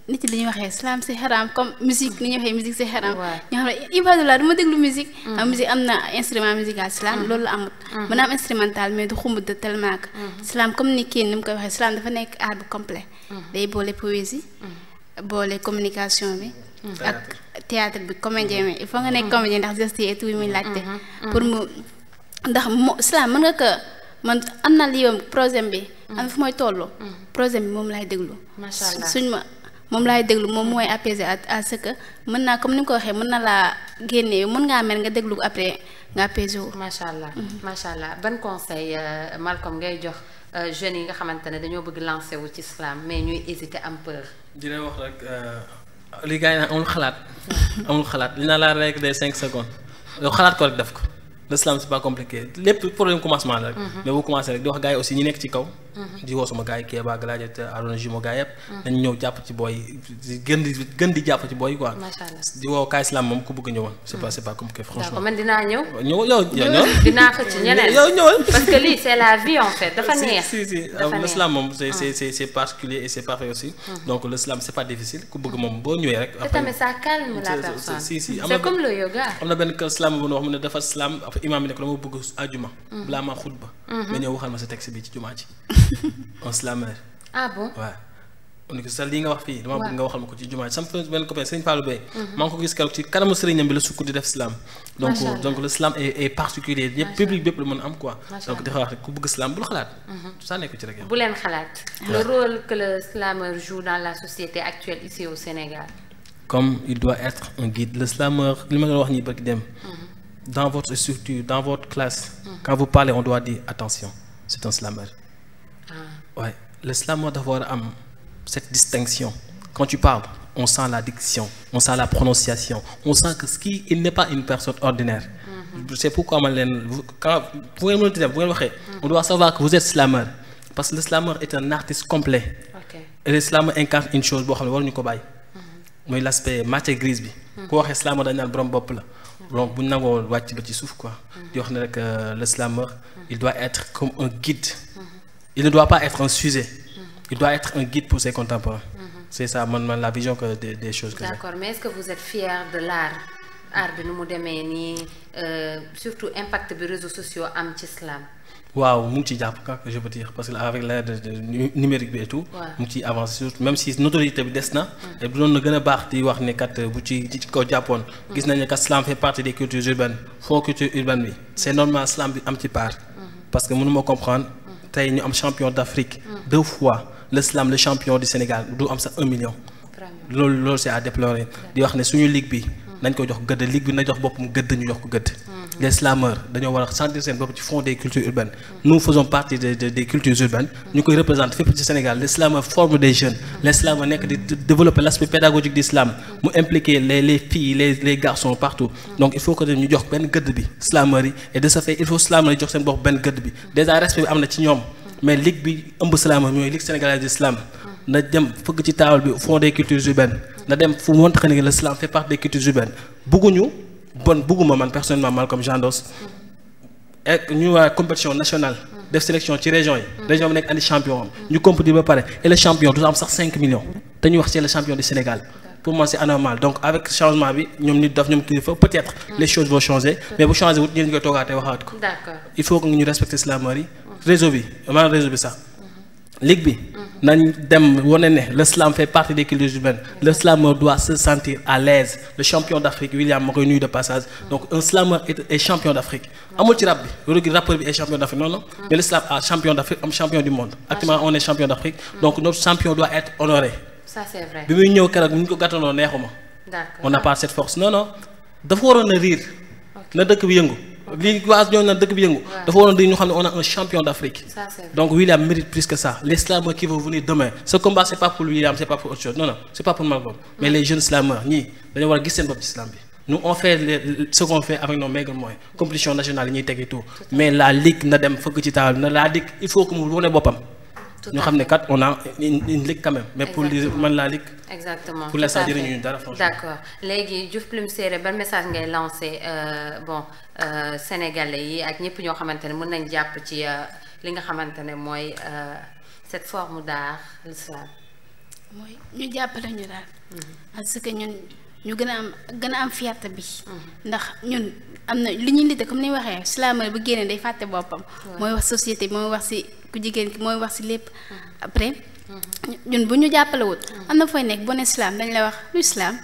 nit yi dañuy waxee salaam c'est haram comme musique ni ñuy waxee musique c'est haram. ñoo xam ne ibadullah du ma déglu musique. am musique am na instrument musical salaam loolu la amut. mën na am instrumental mais du xumb de tellement que. salaam comme ni kii ni mu koy waxee salaam dafa nekk art bu complet. day boole poésie. boole communication bi. ak théâtre bi comédien bi il faut nga nekk comédien ndax geste et tout yi muy laajte. pour mu ndax salaam mën nga ko man am na lii projet bi. am na fu may toll. projet bi moom laay déglu. macha allah suñ ma moom laay déglu moom mooy apaiser à ce que mën naa comme ni nga ko waxee mën na laa génnee mën ngaa mel nga déglu ko après nga apaiser wu. macha allah macha allah ban conseil Malcolm ngay jox jeunes yi nga xamante ne dañoo bëgg lancer wu ci islam mais ñuy hésiter am peur. dina wax rek li gars yi naan amul xalaat. amul xalaat li naa la rek des 5 secondes yow xalaat ko rek def ko. L'islam c'est pas compliqué lépp problème commencement la rek. mais bu commencé rek di wax gars yi aussi ñi nekk ci kaw. di woo sama gars yi Kéba Gladiateur Arona Jumo gars yëpp. dañu ñëw jàpp ci booy gën di jàpp ci booy quoi. macha allah di woo Cas Islam moom ku bëgg a ñëwoon. c'est pas compliqué franchement. d'accord man dinaa ñëw. ñëw dinaa xëcc ñeneen. yow ñëwal. parce que lii c'est la vie en fait dafa neex. si l'islam moom c'est particulier et c'est parfait aussi. donc l'islam c'est pas difficile ku bëgg moom boo ñëwee rek. te tamit ça calme la personne. c'est comme le yoga. am na benn islam bu ñu wax mu ne dafa islam imam bi ne ko dama bëgg àjjuma. balaa maa xutba. nga ñëw waxal ma sa texte bi ci jumaa ji. un slammer. ah bon waaw. on dit que sa lii nga wax fii dama bëgg nga waxal ma ko ci jumaa ji sama benn copain Serigne Fallou Bey. maa ngi ko gis keroog ci kanamu sëriñam bi la sukk di def islam. donc l'islam est particulier ñëpp public bépp la mën a am quoi. donc dafa wax rek ku bëgg islam bul xalaat. saa nekk ci rek yow. bu leen xalaat. le rôle que le slammer joue dans la société actuelle ici au Sénégal. comme il doit être un guide le slammer li ma la wax nii bëgg dem. dans votre structure, dans votre classe, quand vous parlez, on doit dire attention, c'est un slammer. Ouais, le slammer doit avoir cette distinction. Quand tu parles, on sent la diction, on sent la prononciation, on sent que il n'est pas une personne ordinaire. C'est pourquoi quand on doit savoir que vous êtes slammer. Parce que le slammer est un artiste complet. Et le slammer incarne une chose, c'est l'aspect matière grise. Quand on slammer, on a un donc bu nangoo wàcc ba ci suuf quoi di wax ne rek le slammer il doit être comme un guide il ne doit pas être un sujet il doit être un guide pour ses contemporains c'est ça man la vision que des choses que d'accord mais est-ce que vous êtes fier de l'art bi nu mu demee nii surtout impact bi réseaux sociaux am ci islam waaw mu ngi ciy jàpp je peux dire parce que avec l'ère numérique bi et tout mu ngi ciy avancé surtout même si notoriété bi des na et bu doon na gën a baax di wax ne kat bu ci kaw jàppoon gis nañ ne kat slam fait partie des cultures urbaines foo culture urbaine bi c'est normal slam bi am ci part parce que mënuma comprendre tey ñu am champion d'Afrique 2 fois l'islam le champion du Sénégal du am sax 1 million. loolu c'est à déplorer di wax ne suñu ligue bi nañ ko jox gëdd ligue bi na jox boppam gëdd ñu jox ko gëdd. les slameurs dañoo war a sentir seen bopp ci fond des cultures urbaines nous faisons partie des cultures urbaines ñu koy représenter fépp ci Sénégal les slameurs forment des jeunes les slameurs nekk di développer l'aspect pédagogique de l'islam mu impliquer les filles les garçons partout donc il faut que ñu jox benn gëdd bi slameurs yi et de ce fait il faut slameurs yi jox seen bopp benn gëdd bi déjà respect bi am na ci ñoom mais ligue bi ëmb slameurs mooy ligue sénégalaise d'islam na dem fëgg ci taawal bi fond des cultures urbaines na dem fu mu montre que l'islam fait partie des cultures urbaines bugguma man personnellement Malcom Jandos et ñu waa compétition nationale def sélection ci région yi région bi nekk andi champion am ñu compétir ba pare et le champion du am sax 5 millions te ñu wax ci le champion du Sénégal pour moi c'est anormal donc avec changement bi ñoom nit daf ñoom kilifa peut-être les choses vont changer mais bu changer wut ñeen ñu koy toogaatee waxaat ko il faut que ñu respecter slameurs yi réseau bi sax ligue bi nañ dem wane ne l'islam fait partie des cultures urbaines le slameur doit se sentir à l'aise le champion d'Afrique William ma koy nuyu de passage donc un slameur est champion d'Afrique amul ci rap bi rappeur bi est champion d'Afrique non mais l'islam a champion d'Afrique am champion du monde actuellement on est champion d'Afrique donc notre champion doit être honoré. Ça c'est vrai. bi muy ñëw keroog ñu ko gàttanoo neexuma. D'accord. On n'a pas cette force non dafa waroon a riir na dëkk bi yëngu. lii waa ñoo na dëkk bi yëngu dafa waroon di ñu xam ne on a un champion d'Afrique. Donc William mérite plus que ça les slameurs qui vont venir demain ce combat c'est pas pour William c'est pas pour autre chose non c'est pas pour Malcom mais les jeunes slameurs ñii dañoo war a gis seen bopp ci islam bi nous on fait ce qu'on fait avec nos maigres moyens compétition nationale yi ñuy teg et tout mais la ligue na dem fëgg ci taal na la ligue il faut que mu wane boppam ñu xam ne kat on a une ligue quand même mais pour man la ligue exactement pour l'instant jëriñu dara franchement. D'accord léegi Diouf Plume Séré ban message ngay lancer sénégalais yi ak ñëpp ñoo xamante ne mën nañ jàpp ci li nga xamante ne mooy cette forme d'art l'islam. mooy ñu jàppale ñu daal. parce que ñun ñu gën a am fierté bi. ndax ñun am na li ñuy lite comme ni waxee slameur bu génnee day fàtte boppam. mooy wax société mooy wax ci ku jigéen ki mooy wax ci lépp. après ñun bu ñu jàppale wut am na fooy nekk boo ne islam dañ la wax lu islam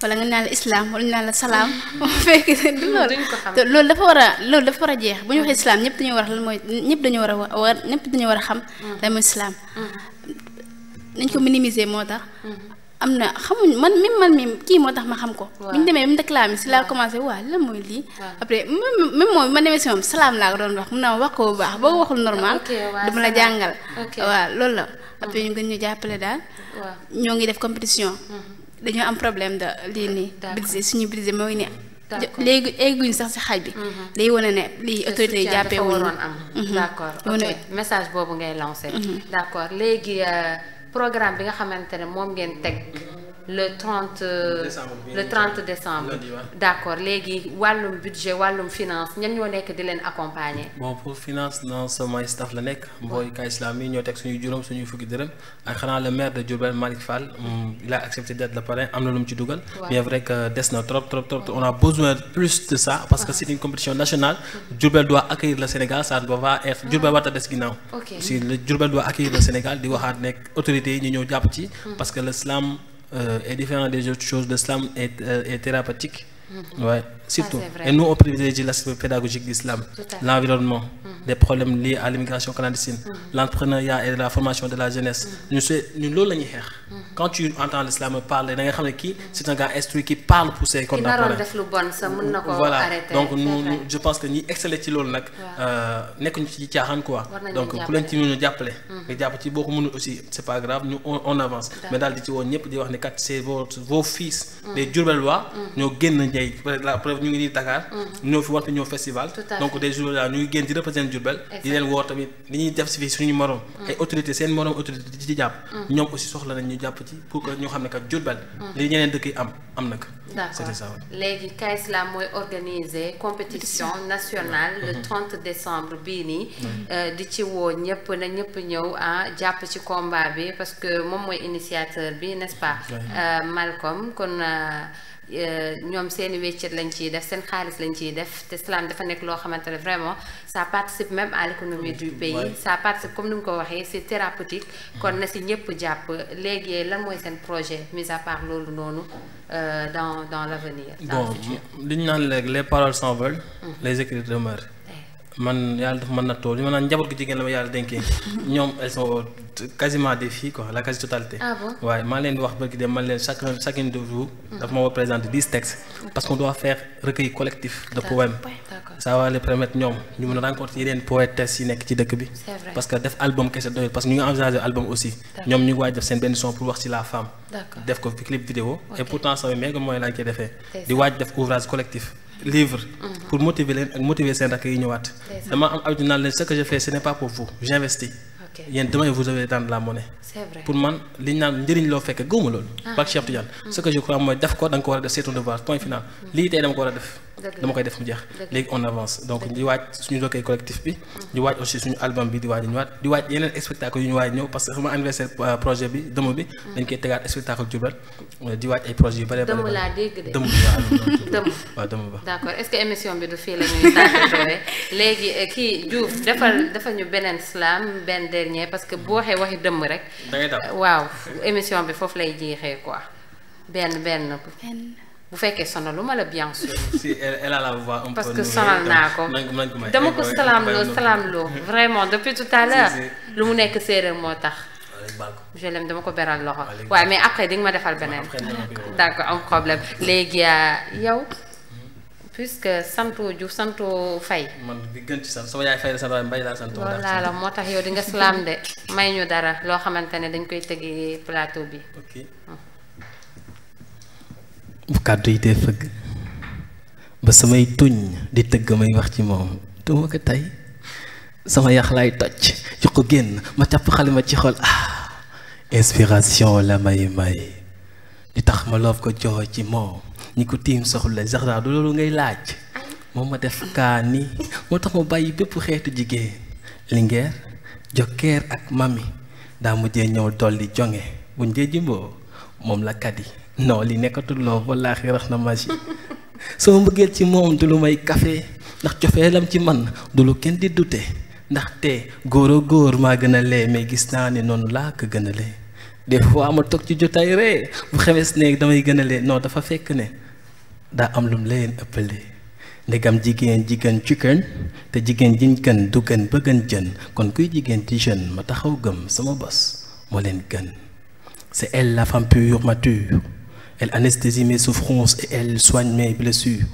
wala nga naan la islam wala ñu naan la salaam. fekk du loolu te loolu dafa war a jeex bu ñu waxee islam ñëpp dañoo war a lan mooy ñëpp dañoo war a xam. lan mooy islam. nañ ko minimiser moo tax. am na xamuñ man mi kii moo tax ma xam ko. bu ñu demee ba mu déclaré si laa commencé waa lan mooy lii. après même moom ma demee si moom salaam laa ko doon wax mun naa wax ko bu baax boo waxul normal. dama la jàngal. waaw loolu la. après ñu gën ñu jàppale daal. ñoo ngi def compétition. dañoo am problème de lii nii. budget suñu budget moo ngi nii. léegi egguñ sax si xaaj bi. day wane ne lii autorité yi jàppee woon am. d'accord ok message boobu ngay lancer. d'accord léegi. Programme bi nga xamante ne moom ngeen teg le 30 décembre d'accord léegi wàllum budget wàllum finance ñan ñoo nekk di leen accompagner. Bon pour finance non samay staff la nekk mbooy ka islam yi ñoo teg suñuy juróom suñuy fukki dërëm ak xanaa le maire de Diourbel Malick Fall il a accepté d'être le parrain am na lu mu ci dugal. Bien vrai que des na trop on a besoin plus de ça parce que c'est une compétition nationale. Diourbel doit accueillir le Sénégal ça doit pas être Diourbel warta des ginnaaw. Si le Diourbel doit accueillir le Sénégal di waxaat nekk autorités yi ñu ñëw jàpp ci. Parce que l'islam est différent des autres choses. L'islam est thérapeutique. Ouais, surtout. Et nous, on privilégie l'aspect pédagogique de l'islam, l'environnement, des problèmes liés à l'immigration clandestine, l'entrepreneuriat et la formation de la jeunesse. Nous, quand tu entends l'islam parler, c'est un gars instruit qui parle pour ses contemporains. Voilà. Donc, nous, je pense que nous excellons ci loolu nag nekkuñu ci caaxaan quoi. Donc, ku leen ci ñu jàppale. Nga jàpp ci boo ko mënul aussi, c'est pas grave, nous on avance. Mais daal di ci woon ñëpp di wax ne kat c'est vos fils, les Diourbellois ñoo génn la preuve ñu ngi nii Dakar ñoo fi wante ñoo festival donc des jours là ñu ngi génn di représenter Diourbel di leen woo tamit li ñuy def si fii suñu morom ay autorité seen morom autorité di ci jàpp ñoom aussi soxla nañ ñu jàpp ci pour que ñu xam ne kat Diourbel li ñeneen dëkk yi am na ko. C'était ça. Léegi KSLAM mooy organiser compétition nationale le 30 décembre bii nii di ci woo ñëpp na ñëpp ñëw jàpp ci combat bi parce que moom mooy initiateur bi n'est-ce pas Malcom kon ñoom seeni wéccet lañ ciy def seen xaalis lañ ciy def te islam dafa nekk loo xamante ne vraiment ça participe même à l'économie du pays ça participe comme ni mu ko waxee c'est thérapeutique kon na si ñëpp jàpp léegi lan mooy seen projet mis à part loolu noonu dans l'avenir dans le futur. Li ñu naan léegi les paroles s'envolent les écrits demeurent man yàlla dafa mën na tool li ma naan njaboot gi jigéen la ma yàlla dénkee ñoom elles sont quasiment des filles quoi la quasi totalité. Ah bon? waaye maa leen di wax bëgg dem man leen chacune de vous dafa ma war présenter 10 textes parce qu'on doit faire recueil collectif de poèmes. Ça va les permettre ñoom ñu mën a rencontrer yeneen poétesses yi nekk ci dëkk bi. parce que def album kese doyul parce que ñu ngi envisager album aussi. ñoom ñu ngi waaj def seen benn son pour wax ci la femme. def ko clip vidéo. et pourtant sama meega mooy laa koy defee. di waaj def ouvrage collectif. livre pour motiver leen ak motiver seen rakk yi ñëwaat. dama am habitude naan leen ce que je fais ce n'est pas pour vous j'investis. yéen demain vous devez rendre la monnaie. c'est vrai pour man li ñu naan njëriñ loo fekk gëwuma loolu. Barke Cheikh Tidiane. ce que je crois mooy def ko da nga ko war a def c'est ton devoir point final. lii tey dama ko war a def. dama koy def mu jeex. léegi on avance donc di waaj suñu recueil collectif bi. di waaj aussi suñu album bi di waaj ñëwaat di waaj yeneen spectacle yu ñu waaj ñëw parce que sama anniversaire projet bi dëmm bi. dañ koy tegaat spectacle Diourbel di waaj ay projets yu bari. dëmm laa dégg de. dëmm waaw dëmm. waaw dëmm ba. d'accord est-ce que émission bi du fii la ñuy tàggatoo léegi kii Diouf defal ñu beneen slam benn dernier parce que bu waxee waxi dëmm rek. da ngay dab waaw émission bi foofu lay jeexee quoi benn. bu fekkee sonaluma la bien sûr. si elle a la voix un peu parce que sonal naa ko dama ko salaamloo vraiment depuis tout à l'heure lu mu nekk séeréer moo tax. je l'aime dama ko beral loxo. waaye mais après di nga ma defal beneen. d'accord am problème léegi yow. puisque santo Diouf santo Faye. man bi gën ci sant sama yaay Faye la sant waaye Mbaye laa sant. loolu laa la moo tax yow di nga slam de may ñu dara loo xamante ne dañ koy tëggee plateau bi. ok. bu kàddu yi dee fëgg ba samay tuñ di tëgg may wax ci moom duma ko tey sama yax lay toj jox ko génn ma càpp xalima ci xol inspiration la may di tax ma loof ko jox ci moom ñi ko tiim soxla jardin du loolu ngay laaj moom ma def kaa ni moo tax ma bàyyi bépp xeetu jigéen lingeer jokkeer ak mami daa mujjee ñëw dolli jonge buñ dee jimboo moom la kadi non li nekkatul loo wallaahi rax na magie sama mbëggeel ci moom du lu may café ndax cofeelam ci man du lu kenn di dute ndaxte góor maa gën a lee mais gis naa ne noonu laa ko gën a lee des fois ma toog ci jotaay ree bu xemes ne damay gën a lee non dafa fekk ne daa am lum leen ëppale ndegam jigéen ci kën te jigéen jiñ gën du gën ba gën jën kon kuy jigéen ci jeune ma taxaw gëm sama bos moo leen gën c'est elle la femme pure mature. Elle anesthésie mes souffrances et elle soigne mes blessures.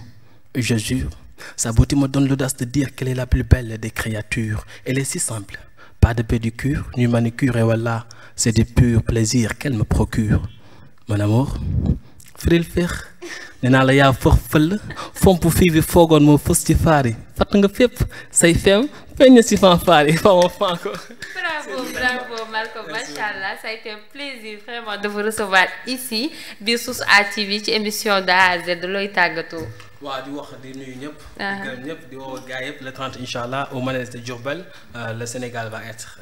Je jure, sa beauté me donne l'audace de dire qu'elle est la plus belle des créatures. Elle est si simple, pas de pédicure, ni manicure, et voilà, c'est du pur plaisir qu'elle me procure. Mon amour, fril feex nee naa la yaa fox fël fomp fii bi foogoon moo fës ci faar yi fatt nga fépp say feem feeñ si fanfaar yi fa ma fan ko. Bravo Malcom, machallah, ça a été un plaisir vraiment de vous recevoir ici biir Source A TV ci émission de A à Z looy tàggatoo. waaw di wax di nuyu ñëpp. di gërëm ñëpp di woo gars yëpp le 30 incha allah au manège de Diourbel le Sénégal va être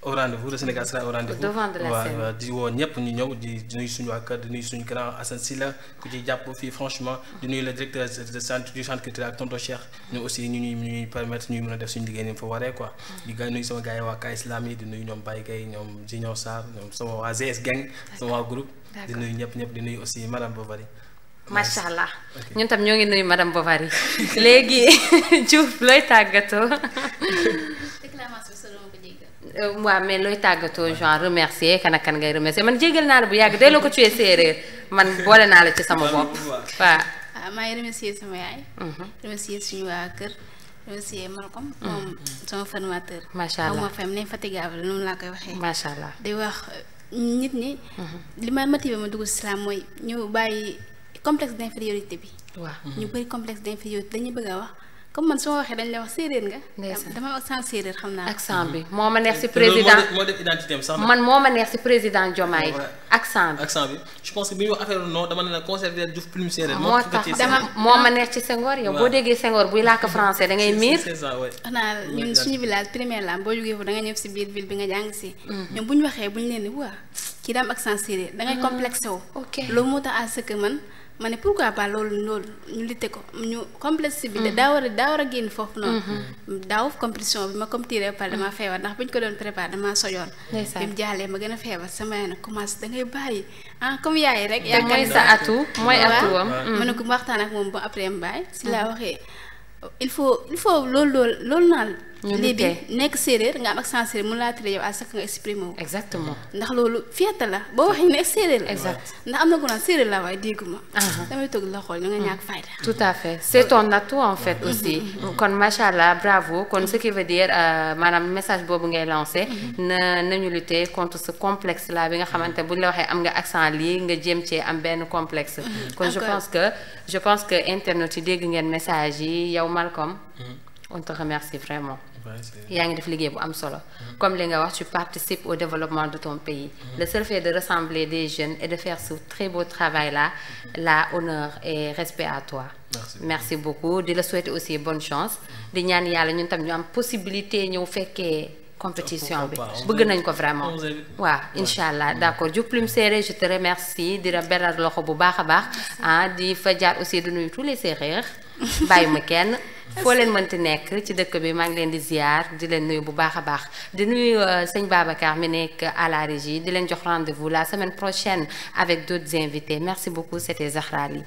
au rendez-vous le Sénégal sera au rendez-vous. devant de la scène waaw di woo ñëpp ñu ñëw di nuyu suñu waa kër di nuyu suñu grand Assane Sylla ku ci jàpp fii franchement di nuyu le directeur de centre du centre culturel ak tonton Cheikh ñu aussi ñu ñuy permettre ñuy mën a def suñu liggéey ni mu fa waree quoi. di nuyu sama gars yi waa Ka Islam yi di nuyu ñoom Baye Gueye ñoom Junior Sarr ñoom sama waa GS Gang sama waa groupe. di nuyu ñëpp di nuyu aussi madame Bovary. macha allah ñun tam ñoo ngi nuyu madame Bovary léegi Diouf looy tàggatoo. waaw mais looy tàggatoo genre remercier kan ak kan ngay remercier man jégal naa la bu yàgg delloo ko tuye séeréer man boole naa la ci sama bopp waaw. maa ngi remercier sama yaay. remercier suñu waa kër. remercier Malcom. moom sama formateur. macha allah ma fam ne fatigable noonu laa koy waxee. macha allah di wax nit ñi. li ma motivé ma dugg si islam mooy ñu bàyyi complexe d'infériorité bi. waaw ñu bëri complexe d'infériorité dañuy bëgg a wax. comme man su ma waxee dañ lay wax séeréer nga. dama am accent séeréer xam naa. accent bi moo ma neex ci président moo def identité am sax man moo ma neex ci président Diomaye. accent bi je pense que bi ñu wax affaire non dama ne la conserver Diouf plume séeréer. moo tax moo ma neex ci Senghor yow boo déggee Senghor buy làkk français da ngay miir. xanaa ñun suñu village primaire la boo jógee foofu da nga ñëw ci biir ville bi nga jàng ci. ñoom bu ñu waxee bu ñu leen di waa kii daa am accent séeréer da ngay complexé wu. loolu moo tax à ce que man. ma ne pourquoi pas loolu ñu litte ko ñu complexe bi daa war a génn foofu noonu. daaw compétition bi ma compétiré par dama feebar ndax bu ñu ko doon préparé dama sojoon. bi mu jaalee ma gën a feebar sama yaay nag commencé da ngay bàyyi comme yaay rek. mooy sa atu mooy atuwam. ma ne ko waxtaan ak moom ba après mu bàyyi si laa waxee il faut loolu naan ñu léegi luttee. nekk séeréer nga am accent séeréer mun laa tere yow à chaque nga exprimer wu exactement. ndax loolu fierté la boo waxee ñu nekk séeréer la Exact. ndax am na ko naan séeréer la waaye dégguma damay toog la xool ñu nga ñàkk fayda Tout à fait c'est ton atout en fait aussi kon macha allah bravo kon ce qui veut dire maanaam message boobu ngay lancé nañu lutter contre ce complexe là bi nga xamante buñ la waxee am nga accent lii nga jéem cee am benn complexe kon je pense que internet yi dégg ngeen message yi yow Malcolm on te remercie vraiment yaa ngi def liggéey bu am solo comme li nga wax tu participes au développement de ton pays le seul fait de rassembler des jeunes et de faire ce très beau travail là honneur et respect à toi merci beaucoup di la souhaiter aussi bonne chance di ñaan yàlla ñun tam ñu am possibilité ñëw fekkee compétition bi bëgg nañ ko vraiment waaw incha allah d'accord Diouf Plume Séeréer je te remercie di la beral loxo bu baax a baax di fa jaar aussi di nuyu tous les séeréer bàyyi ma kenn foo leen mënti nekk ci dëkk bi maa ngi leen di ziar di leen nuyu bu baax a baax di nuyu sëñ Babacar mi nekk à la régie di leen jox rendez-vous la semaine prochaine avec d'autres invités merci beaucoup c'était Zahra Ly